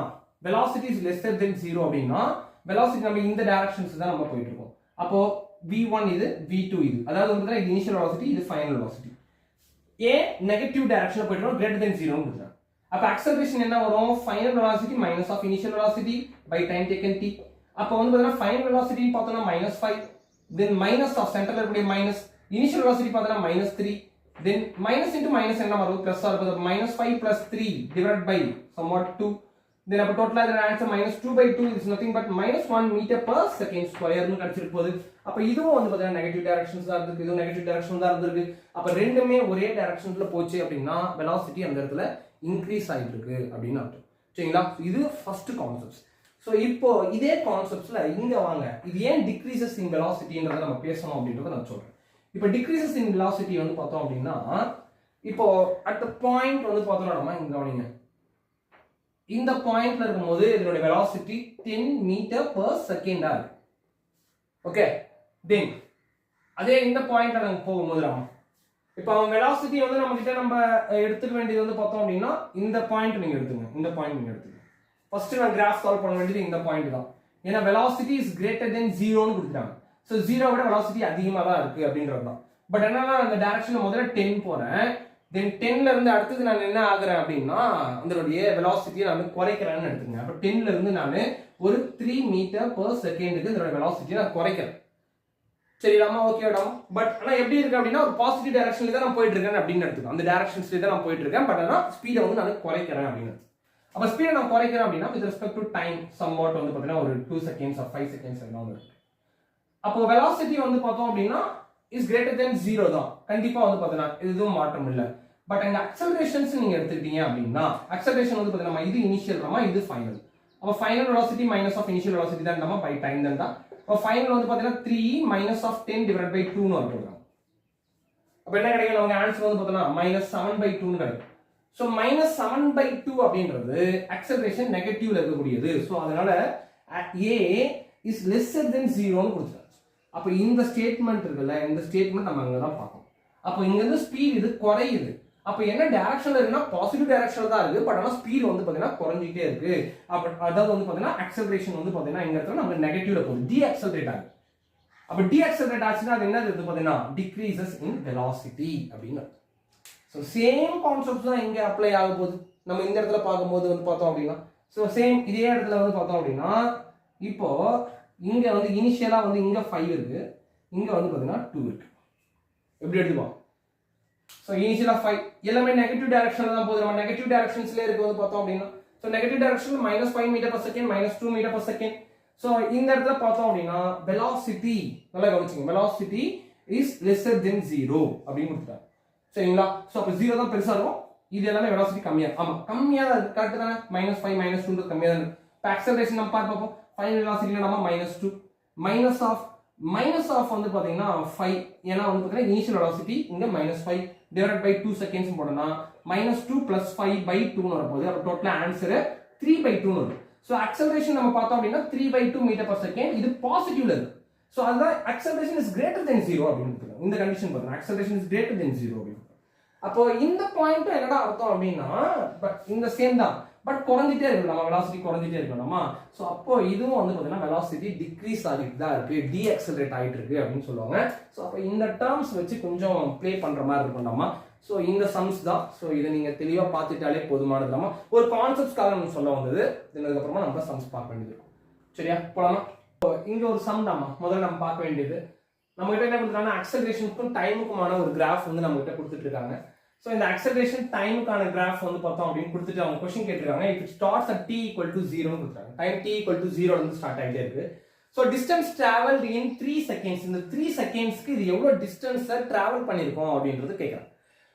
velocity is lesser than 0 அப்படினா velocity நம்ம இந்த டைரக்ஷன்ஸ் தான் நம்ம போயிட்டு இருக்கோம் அப்போ v1 இது v2 இது அதாவது வந்து இது இனிஷியல் velocity இது ஃபைனல் velocity a நெகட்டிவ் டைரக்ஷன்ல போயிட்டு இருக்கோம் greater than 0 ன்னு கொடுத்தா அப்ப acceleration என்ன வரும் final velocity minus of initial velocity by time taken t அப்ப வந்து பாத்தீங்கன்னா final velocity பார்த்தோம்னா -5 then minus of சென்டர்ல இருக்கக்கூடிய minus initial velocity பார்த்தோம்னா -3 then minus into minus என்ன வரும் plus ஆ இருக்கும் -5 plus 3 divided by somewhat 2 then அப்ப டோட்டலா இதோட answer -2/2 is nothing but -1 meter per second square ன்னு கிடைச்சிருக்கு போகுது அப்ப இதுவும் வந்து பாத்தீங்கன்னா நெகட்டிவ் டைரக்ஷன்ஸ் தான் இருக்கு இதுவும் நெகட்டிவ் டைரக்ஷன் தான் இருக்கு அப்ப ரெண்டுமே ஒரே டைரக்ஷன்ல போச்சு அப்படினா velocity அந்த இடத்துல இன்க்ரீஸ் ஆயிட்டு இருக்கு அப்படின்னு அர்த்தம் சரிங்களா இது ஃபர்ஸ்ட் கான்செப்ட்ஸ் சோ இப்போ இதே கான்செப்ட்ஸ்ல இங்க வாங்க இது ஏன் டிக்ரீசஸ் இன் velocityன்றத நம்ம பேசணும் அப்படின்றத நான் சொல்றேன் இப்போ டிக்ரீசஸ் இன் velocity வந்து பார்த்தோம் அப்படினா இப்போ அட் தி பாயிண்ட் வந்து பார்த்தோம்னா நம்ம இங்க கவனிங்க இந்த பாயிண்ட்ல இருக்கும்போது இதனுடைய வெலாசிட்டி 10 மீட்டர் per செகண்டா இருக்கு. ஓகே, தென் அதே இந்த பாயிண்ட்ல நாங்க போகும்போது இப்போ அவன் வெலாசிட்டி வந்து நம்ம கிட்ட நம்ம எடுத்துக்க வேண்டியது வந்து பார்த்தோம் அப்படின்னா இந்த பாயிண்ட் நீங்க எடுத்துங்க, இந்த பாயிண்ட் நீங்க எடுத்துங்க. ஃபர்ஸ்ட் நான் கிராஃப் சால்வ் பண்ண வேண்டியது இந்த பாயிண்ட் தான். ஏன்னா வெலாசிட்டி இஸ் கிரேட்டர் தென் 0ன்னு கொடுத்துட்டாங்க. ஸோ 0 விட வெலாசிட்டி அதிகமாக தான் இருக்கு அப்படின்றது தான். பட் என்னன்னா அந்த டைரக்ஷன்ல முதல்ல 10 போறேன், தென் 10ல இருந்து அடுத்தது நான் என்ன ஆகுறேன் அப்படின்னா அதனுடைய வெலாசிட்டியை நான் குறைக்கிறேன்னு எடுத்துங்க. அப்போ 10ல இருந்து நான் ஒரு 3 மீட்டர் per செகண்டுக்கு இதோட வெலாசிட்டியை நான் குறைக்கிறேன். சரிடாமா, ஓகேடாமா. பட் ஆனால் எப்படி இருக்கு அப்படின்னா ஒரு பாசிட்டிவ் டைரக்ஷன்ல தான் நான் போயிட்டு இருக்கேன் அப்படின்னு எடுத்துக்கோ. அந்த டைரக்ஷன்ஸ்ல தான் நான் போயிட்டு இருக்கேன். பட் ஆனால் ஸ்பீடை வந்து நான் குறைக்கிறேன் அப்படின்னு. அப்போ ஸ்பீடை நான் குறைக்கிறேன் அப்படின்னா with respect to time somewhat வந்து பார்த்தீங்கன்னா ஒரு 2 செகண்ட்ஸ் ஆர் 5 செகண்ட்ஸ் எல்லாம் இருக்கு. அப்போ வெலாசிட்டி வந்து பார்த்தோம் அப்படின்னா இஸ் கிரேட்டர் தென் 0 தான். கண்டிப்பா வந்து பார்த்தீங்கன்னா எதுவும் மாற்றம் இல்லை. பட் அங்க அக்சலரேஷன்ஸ் நீங்க எடுத்துக்கிட்டீங்க அப்படின்னா அக்சலரேஷன் வந்து பார்த்தீங்கன்னா இது இனிஷியல் ரமா, இது ஃபைனல். அப்போ final velocity minus of initial velocity தான் நம்ம பை டைம் தான். அப்போ ஃபைனல் வந்து பார்த்தீங்கன்னா 3 மைனஸ் ஆஃப் 10 டிவைட் பை 2ன்னு வரும். அப்போ என்ன கிடைக்கும், நமக்கு ஆன்சர் வந்து பார்த்தீங்கன்னா மைனஸ் 7/2ன்னு கிடைக்கும். ஸோ மைனஸ் 7/2 அப்படின்றது அக்சலரேஷன் நெகட்டிவ்ல இருக்கக்கூடியது. ஸோ அதனால ஏ இஸ் லெஸ்ஸர் தென் 0ன்னு கொடுத்துருக்காங்க. அப்போ இந்த ஸ்டேட்மெண்ட் இருக்குல்ல, இந்த ஸ்டேட்மெண்ட் நம்ம அங்கே தான் பார்க்கணும். அப்போ இங்க இருந்து ஸ்பீட் இது குறையுது. அப்போ என்ன டைரக்ஷன்ல இருக்குன்னா பாசிட்டிவ் டைரக்ஷன்ல தான் இருக்கு. பட் ஆனால் ஸ்பீட் வந்து பார்த்தீங்கன்னா குறைஞ்சிட்டே இருக்கு. அப்போ அதாவது வந்து பார்த்தீங்கன்னா அக்சலரேஷன் வந்து பார்த்தீங்கன்னா இந்த இடத்துல நமக்கு நெகட்டிவ்ல போகுது, டி அக்சலரேட் ஆகுது. அப்போ டி அக்சலரேட் ஆச்சுன்னா அது என்னது பார்த்தீங்கன்னா டிக்ரீசஸ் இன் வெலாசிட்டி அப்படின்னு. ஸோ சேம் கான்செப்ட் தான் இங்கே அப்ளை ஆக போகுது. நம்ம இந்த இடத்துல பார்க்கும்போது வந்து பார்த்தோம் அப்படின்னா ஸோ சேம் இதே இடத்துல வந்து பார்த்தோம் அப்படின்னா இப்போ இங்க வந்து இனிஷியலா வந்து இங்க 5 இருக்கு, இங்க வந்து பார்த்தீங்கன்னா 2 இருக்கு. எப்படி எடுத்துப்போம்? ஸோ இனிஷியலா 5 எல்லாமே நெகட்டிவ் டைரக்ஷன்ல தான் போகுது. நம்ம நெகட்டிவ் டைரக்ஷன்ஸ்ல இருக்கு வந்து பார்த்தோம் அப்படின்னா so negative direction -5 metre per second, -2 metre per second. So இந்த இடத்துல பார்த்தோம் அப்படின்னா வெலாசிட்டி நல்லா கவனிச்சுங்க, வெலாசிட்டி இஸ் லெஸ்ஸர் தென் 0 அப்படின்னு கொடுத்துட்டாங்க. சரிங்களா? ஸோ அப்போ 0 தான் பெருசா இருக்கும், இது எல்லாமே வெலாசிட்டி கம்மியா. ஆமா கம்மியா தான் இருக்கு, கரெக்ட் தானே. -5 -2 கம்மியா தான் இருக்கு. இப்போ அக்சலரேஷன் நம்ம பார்ப்போம். ஃபைனல் வெலாசிட்டில நம்ம -2 மைனஸ் ஆஃப் வந்து பாத்தீங்கன்னா 5. ஏன்னா வந்து பாத்தீங்கன்னா இனிஷியல் வெலாசிட்டி இங்க -5 டிவைட் பை 2 செகண்ட்ஸ் போடனா -2 + 5/2 ன்னு வரப்போகுது. அப்ப டோட்டல் ஆன்சர் 3/2 ன்னு வரும். சோ அக்சலரேஷன் நம்ம பார்த்தோம் அப்படின்னா 3/2 மீட்டர் per செகண்ட். இது பாசிட்டிவ்ல இருக்கு. சோ அதுதான் அக்சலரேஷன் இஸ் கிரேட்டர் தென் 0 அப்படின்னு இந்த கண்டிஷன் பார்த்தா அக்சலரேஷன் இஸ் கிரேட்டர் தென் 0 அப்படின்னு. அப்போ இந்த பாயிண்ட் என்னடா அர்த்தம் அப்படின்னா பட் இந்த சேம் தான், பட் குறைஞ்சிட்டே இருக்கு, நம்ம வெலாசிட்டி குறைஞ்சிட்டே இருக்கணுமா. ஸோ அப்போ இதுவும் வந்து பார்த்தீங்கன்னா வெலாசிட்டி டிக்ரீஸ் ஆகிட்டு தான் இருக்கு, டி அக்சலரேட் ஆகிட்டு இருக்கு அப்படின்னு சொல்லுவாங்க. ஸோ அப்போ இந்த டேர்ம்ஸ் வச்சு கொஞ்சம் ப்ளே பண்ற மாதிரி இருக்கணுமா. ஸோ இந்த சம்ஸ் தான். ஸோ இதை நீங்க தெளிவாக பார்த்துட்டாலே போதுமானதுலாமா. ஒரு கான்செப்ட்ஸ்க்காக நம்ம சொல்ல வந்தது, இதுக்கப்புறமா நம்ம சம்ஸ் பார்க்க வேண்டியது இருக்கும். சரியா, போலாமா? இங்க ஒரு சம் தாமா முதல்ல நம்ம பார்க்க வேண்டியது. நம்ம கிட்ட என்ன கொடுத்துருக்காங்க, அக்சலரேஷனுக்கும் டைமுக்குமான ஒரு கிராஃப் வந்து நம்ம கிட்ட கொடுத்துட்டு இருக்காங்க. ஸோ இந்த அக்சலரேஷன் டைமுக்கான கிராஃப் வந்து பார்த்தோம் அப்படின்னு கொடுத்துட்டு அவங்க கொஸ்டின் கேட்டிருக்காங்க. If it starts at t = 0 கொடுத்துருக்காங்க. டைம் t = 0 வந்து ஸ்டார்ட் ஆகிட்டே இருக்கு. ஸோ டிஸ்டன்ஸ் டிராவல்ட் இன் 3 செகண்ட்ஸ். இந்த 3 செகண்ட்ஸ்க்கு இது எவ்வளோ டிஸ்டன்ஸை டிராவல் பண்ணியிருக்கோம் அப்படின்றது கேட்குறாங்க.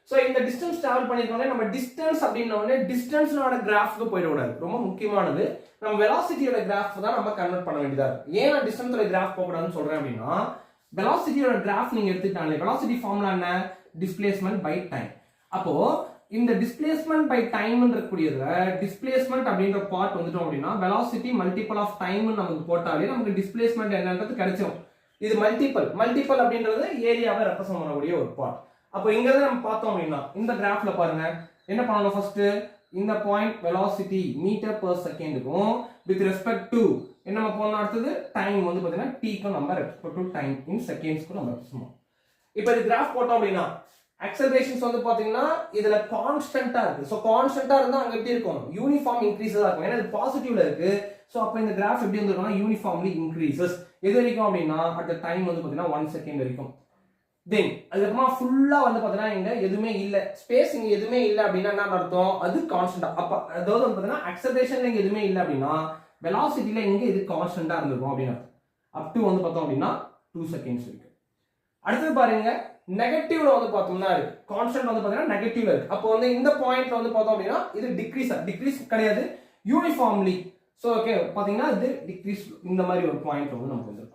ஸோ இந்த டிஸ்டன்ஸ் டிராவல் பண்ணியிருக்கோம்னா நம்ம டிஸ்டன்ஸ் அப்படின்னோடனே டிஸ்டன்ஸோட கிராஃப்க்கு போயிடக்கூடாது. ரொம்ப முக்கியமானது நம்ம வெலாசிட்டியோட கிராஃப் தான் நம்ம கன்வெர்ட் பண்ண வேண்டியதா இருக்கு. ஏன் நான் டிஸ்டன்ஸோட கிராஃப் போகக்கூடாதுன்னு சொல்றேன் அப்படின்னா வெலாசிட்டியோட கிராஃப் நீங்க எடுத்துட்டாங்களே, வெலாசிட்டி ஃபார்முலா என்ன, டிஸ்பிளேஸ்மெண்ட் பை டைம். அப்போ இந்த டிஸ்பிளேஸ்மெண்ட் பை டைம் இருக்கக்கூடியதுல டிஸ்பிளேஸ்மெண்ட் அப்படின்ற பார்ட் வந்துட்டோம் அப்படின்னா வெலாசிட்டி மல்டிபிள் ஆஃப் டைம் நமக்கு போட்டாலே நமக்கு டிஸ்பிளேஸ்மெண்ட் என்னன்றது கிடைச்சிடும். இது மல்டிபிள் அப்படின்றது ஏரியாவை ரெப்ரசன்ட் பண்ணக்கூடிய ஒரு பார்ட். அப்போ இங்க இருந்து நம்ம பார்த்தோம் அப்படின்னா இந்த கிராஃப்ல பாருங்க என்ன பண்ணணும், ஃபர்ஸ்ட் இந்த பாயிண்ட் வெலாசிட்டி மீட்டர் per செகண்டுக்கும் வித் ரெஸ்பெக்ட் டு என்ன நம்ம போனோம், அடுத்தது டைம் வந்து பாத்தீங்கன்னா t-க்கும் நம்ம ரெஸ்பெக்ட் டு டைம் இன் செகண்ட்ஸ்க்கு நம்ம ரெப்ரசன்ட். இப்போ இந்த கிராஃப் போட்டோம் அப்படின்னா அக்சலரேஷன்ஸ் வந்து பாத்தீங்கன்னா இதுல கான்ஸ்டன்ட்டா இருக்கு. சோ கான்ஸ்டன்ட்டா இருந்தா அங்க எப்படி இருக்கும், யூனிஃபார்ம் இன்க்ரீஸா இருக்கும். ஏன்னா இது பாசிட்டிவ்ல இருக்கு. சோ அப்ப இந்த கிராஃப் எப்படி வந்துருக்கும்னா யூனிஃபார்ம்லி இன்க்ரீசஸ். எது வரைக்கும் அப்படின்னா அட் டைம் வந்து பாத்தீங்கன்னா 1 செகண்ட் வரைக்கும். தென் அதுக்கப்புறமா ஃபுல்லா வந்து பாத்தீங்கன்னா இங்க எதுவுமே இல்ல, ஸ்பேஸ் இங்க எதுவுமே இல்ல அப்படின்னா என்ன அர்த்தம், அது கான்ஸ்டன்ட்டா. அப்ப அதாவது வந்து பாத்தீங்கன்னா அக்சலரேஷன்ல இங்க எதுவுமே இல்ல அப்படின்னா வெலாசிட்டில இங்க இது கான்ஸ்டன்ட்டா இருந்திருக்கும் அப்படின்னு அப் டு வந்து பார்த்தோம் அப்படின்னா 2 செகண்ட்ஸ் இருக்கு. அடுத்தது பாருங்க நெகட்டிவ்ல வந்து பார்த்தோம்னா இருக்கு, கான்ஸ்டன்ட் வந்து பாத்தீங்கன்னா நெகட்டிவ்ல இருக்கு. அப்போ வந்து இந்த பாயிண்ட்ல வந்து பார்த்தோம் அப்படின்னா இது டிக்ரீஸ் கிடையாது, யூனிஃபார்ம்லி. சோ ஓகே பாத்தீங்கன்னா இது டிக்ரீஸ் இந்த மாதிரி ஒரு பாயிண்ட் வந்து நமக்கு வந்திருக்கும்.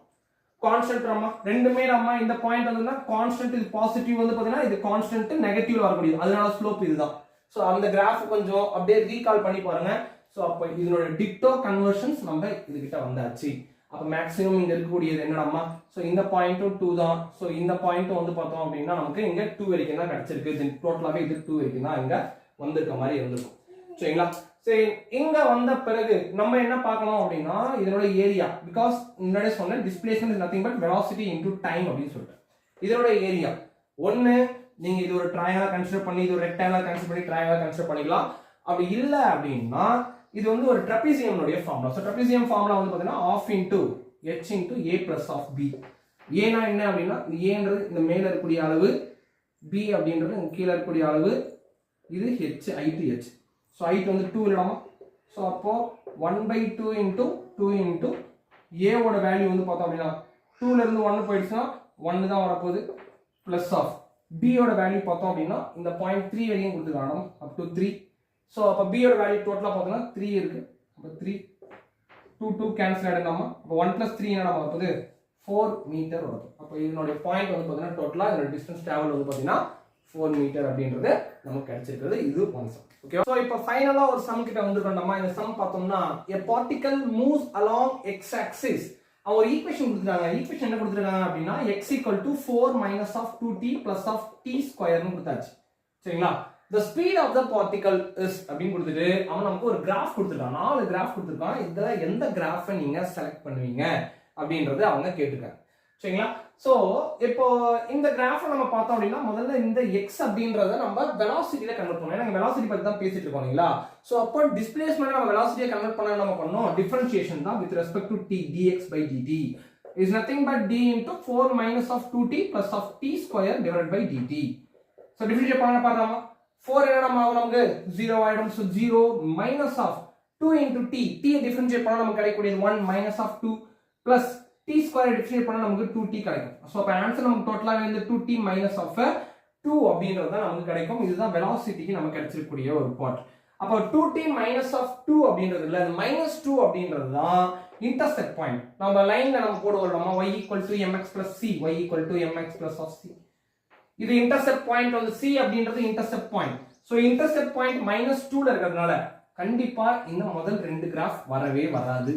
கான்ஸ்டன்ட் அம்மா ரெண்டுமே அம்மா இந்த பாயிண்ட் வந்துன்னா கான்ஸ்டன்ட், இது பாசிட்டிவ் வந்து பாத்தீங்கன்னா இது கான்ஸ்டன்ட் நெகட்டிவ்ல வரக்கூடியது, அதனால ஸ்லோப் இதுதான். சோ அந்த கிராஃப் கொஞ்சம் அப்படியே ரீகால் பண்ணி பாருங்க. ஸோ அப்போ இதனோட டிக்டோ கன்வர்ஷன்ஸ் நம்ம இதுகிட்ட வந்தாச்சு. அப்போ மேக்ஸிமம் இங்க இருக்கக்கூடியது என்னடாமா, ஸோ இந்த பாயிண்ட்டும் 2 தான். ஸோ இந்த பாயிண்ட்டும் வந்து பார்த்தோம் அப்படின்னா நமக்கு இங்க 2 வரைக்கும் தான் கிடைச்சிருக்கு. டோட்டலாவே இது 2 வரைக்கும் தான் இங்க வந்திருக்க மாதிரி இருந்திருக்கும். சரிங்களா? சரி, இங்க வந்த பிறகு நம்ம என்ன பார்க்கணும் அப்படின்னா இதனோட ஏரியா, பிகாஸ் முன்னாடி சொன்ன displacement is nothing but velocity into time அப்படின்னு சொல்லிட்டு இதனோட ஏரியா ஒன்னு நீங்க இது ஒரு ட்ரையாங்கிள் கன்சிடர் பண்ணி இது ஒரு ரெக்டாங்கிள் கன்சிடர் பண்ணி ட்ரையாங்கிள் கன்சிடர் பண்ணிக்கலாம். அப்படி இல்ல அப்படின்னா இது வந்து ஒரு ட்ரெபீசியம்னுடைய ஃபார்முலா. ஸோ ட்ரெபீசியம் ஃபார்முலா வந்து பார்த்தீங்கன்னா half into h into a plus of b. ஏனா என்ன அப்படின்னா ஏன்றது இந்த மேல இருக்கக்கூடிய அளவு, b அப்படின்றது இந்த கீழ இருக்கக்கூடிய அளவு, இது h height h. So height வந்து 2 இல்லடாமா. ஸோ அப்போ 1/2 into 2 into a ஓட வேல்யூ வந்து பார்த்தோம் அப்படின்னா 2ல இருந்து 1 போயிடுச்சுன்னா 1 தான் வரப்போகுது பிளஸ் ஆஃப் b ஓட வேல்யூ பார்த்தோம் அப்படின்னா இந்த பாயிண்ட் 3 வரைக்கும் கொடுத்துருக்காங்க அப் டு 3. ஸோ அப்போ b ஓட வேல்யூ டோட்டலாக பார்த்தோம்னா 3 இருக்கு. அப்போ 3 2 கேன்சல் ஆகிடுங்கம்மா. அப்போ 1 + 3 என்னடா வரப்போகுது 4 மீட்டர் வரும். அப்போ இதனுடைய பாயிண்ட் வந்து பார்த்தீங்கன்னா டோட்டலாக இதோட டிஸ்டன்ஸ் டிராவல் வந்து பார்த்தீங்கன்னா 4 மீட்டர் அப்படின்றது நமக்கு கிடைச்சிருக்கிறது. இது ஒன் சம். ஓகே, ஸோ இப்போ ஃபைனலாக ஒரு சம் கிட்ட வந்துருக்கோம்மா. இந்த சம் பார்த்தோம்னா a particle moves along x axis. ஒரு ஈக்குவேஷன் கொடுத்துருக்காங்க. ஈக்குவேஷன் என்ன கொடுத்துருக்காங்க அப்படின்னா x = 4 minus of 2t plus of t ஸ்கொயர்னு கொடுத்தாச்சு. சரிங்களா? the speed of the particle is அப்படின்னு கொடுத்துட்டு அவன் நமக்கு ஒரு கிராஃப் கொடுத்துருக்கான். 4 கிராஃப் கொடுத்துருக்கான். இதுல எந்த கிராஃபை நீங்க செலக்ட் பண்ணுவீங்க அப்படின்றது அவங்க கேட்டிருக்காங்க. சரிங்களா? சோ இப்போ இந்த கிராஃபை நம்ம பார்த்தோம் அப்படின்னா முதல்ல இந்த x அப்படின்றத நம்ம வெலாசிட்டில கன்வெர்ட் பண்ணோம். ஏன்னா வெலாசிட்டி பத்தி தான் பேசிட்டு இருக்கோம் இல்லைங்களா? சோ அப்போ டிஸ்பிளேஸ்மென்ட் நம்ம வெலாசிட்டியை கன்வெர்ட் பண்ண நம்ம பண்ணோம் டிஃபரன்ஷியேஷன் தான் with respect to t dx/dt is nothing but d into 4 minus of 2t plus of t square divided by dt. So differentiate பண்ண பாருங்க. 4 என்னடா ஆகும் நமக்கு 0 ஆயிடும். So 0 minus of 2 into t t differentiate பண்ணா நமக்கு கிடைக்கக்கூடியது 1 minus of 2 plus t square differentiate பண்ணா நமக்கு 2t கிடைக்கும். சோ அப்ப ஆன்சர் நமக்கு டோட்டலா வந்து 2t minus of 2 அப்படின்றது தான் நமக்கு கிடைக்கும். இதுதான் வெலாசிட்டிக்கு நமக்கு கிடைச்சிருக்கக்கூடிய ஒரு பார்ட். அப்ப 2t minus of 2 அப்படின்றது இல்ல, அது -2 அப்படின்றது தான் இன்டர்செக்ட் பாயிண்ட். நம்ம லைன்ல நம்ம போடுவோம் y = mx + c, y = mx + of c. இது இன்டர்செப்ட் பாயிண்ட் வந்து c அப்படின்றது intercept point. So intercept point -2ல இருக்கிறதுனால கண்டிப்பா இந்த முதல் ரெண்டு கிராஃப் வரவே வராது.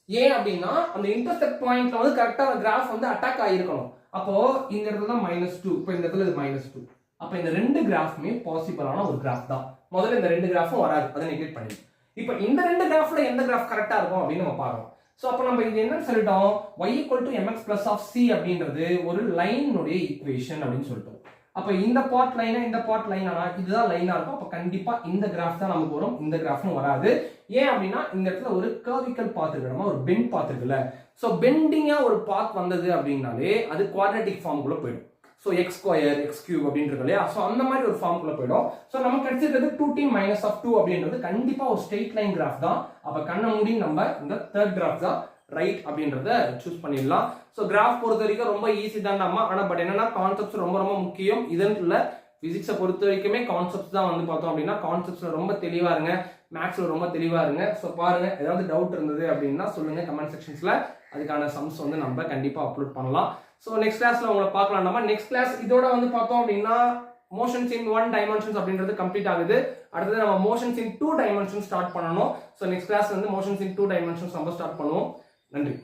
ஏன் அப்படின்னா அந்த இன்டர்செப்ட் பாயிண்ட்ல வந்து கரெக்ட்டா அந்த கிராஃப் வந்து அட்டாக் ஆயிருக்கணும். அப்போ இந்த இடத்துல தான் -2, இப்போ இந்த இடத்துல இது -2. அப்ப இந்த ரெண்டு கிராஃப்மே பாசிபிளான ஒரு கிராஃப் தான். முதல்ல இந்த ரெண்டு கிராஃபும் வராது, அதை நெக்லெக்ட் பண்ணி. இப்போ இந்த ரெண்டு கிராஃப்ல எந்த கிராஃப் கரெக்ட்டா இருக்கும் அப்படின்னு நம்ம பார்க்கணும். சோ அப்ப நம்ம இது என்னன்னு சொல்லிட்டோம், y = mx + of c அப்படின்றது ஒரு லைனுடைய ஈக்குவேஷன் அப்படின்னு சொல்லிட்டோம். அப்ப இந்த பார்ட் லைனா இந்த பார்ட் லைனா இதுதான் லைனா இருக்கும். அப்ப கண்டிப்பா இந்த கிராஃப் தான் நமக்கு வரும், இந்த கிராஃபும் வராது. ஏன் அப்படின்னா இந்த இடத்துல ஒரு கர்விக்கல் பாத் இருக்குமா, ஒரு பெண்ட் பாத் இருக்குல்ல. சோ பெண்டிங்கா ஒரு பாத் வந்தது அப்படின்னாலே அது குவாட்ரேட்டிக் ஃபார்முக்குள்ள போயிடும். சோ x2 x³ அப்படின்னு இருக்கு இல்லையா, சோ அந்த மாதிரி ஒரு ஃபார்முக்குள்ள போயிடும். சோ நமக்கு கிடைச்சிருக்கிறது 2t minus of 2 அப்படின்றது கண்டிப்பா ஒரு ஸ்ட்ரெயிட் லைன் கிராஃப் தான். அப்ப கண்ண மூடி நம்ம இந்த தேர்ட் கிராஃப் தான் ரைட் அப்படின்றத சூஸ் பண்ணிடலாம். சோ கிராஃப் பொறுத்த வரைக்கும் ரொம்ப ஈஸி தான் அம்மா. ஆனா பட் என்னன்னா கான்செப்ட்ஸ் ரொம்ப ரொம்ப முக்கியம். இதன்ல பிசிக்ஸை பொறுத்த வரைக்குமே கான்செப்ட்ஸ் தான் வந்து பார்த்தோம் அப்படின்னா கான்செப்ட்ஸ்ல ரொம்ப தெளிவா இருங்க, மேக்ஸ்ல ரொம்ப தெளிவா இருங்க. சோ பாருங்க, ஏதாவது டவுட் இருந்தது அப்படின்னா சொல்லுங்க கமெண்ட் செக்ஷன்ஸ்ல. அதுக்கான சம்ஸ் வந்து நம்ம கண்டிப்பா அப்லோட் பண்ணலாம். சோ நெக்ஸ்ட் கிளாஸ்ல உங்களை பார்க்கலாம். நம்ம நெக்ஸ்ட் கிளாஸ் இதோட வந்து பார்த்தோம் அப்படின்னா மோஷன்ஸ் இன் 1 டைமென்ஷன்ஸ் அப்படின்றது கம்ப்ளீட் ஆகுது. அடுத்தது நம்ம மோஷன்ஸ் இன் 2 டைமென்ஷன்ஸ் ஸ்டார்ட் பண்ணணும். சோ நெக்ஸ்ட் கிளாஸ் வந்து மோஷன்ஸ் இன் 2 டைமென்ஷன்ஸ் நம்ம ஸ்டார்ட் பண்ணுவோம். நன்றி.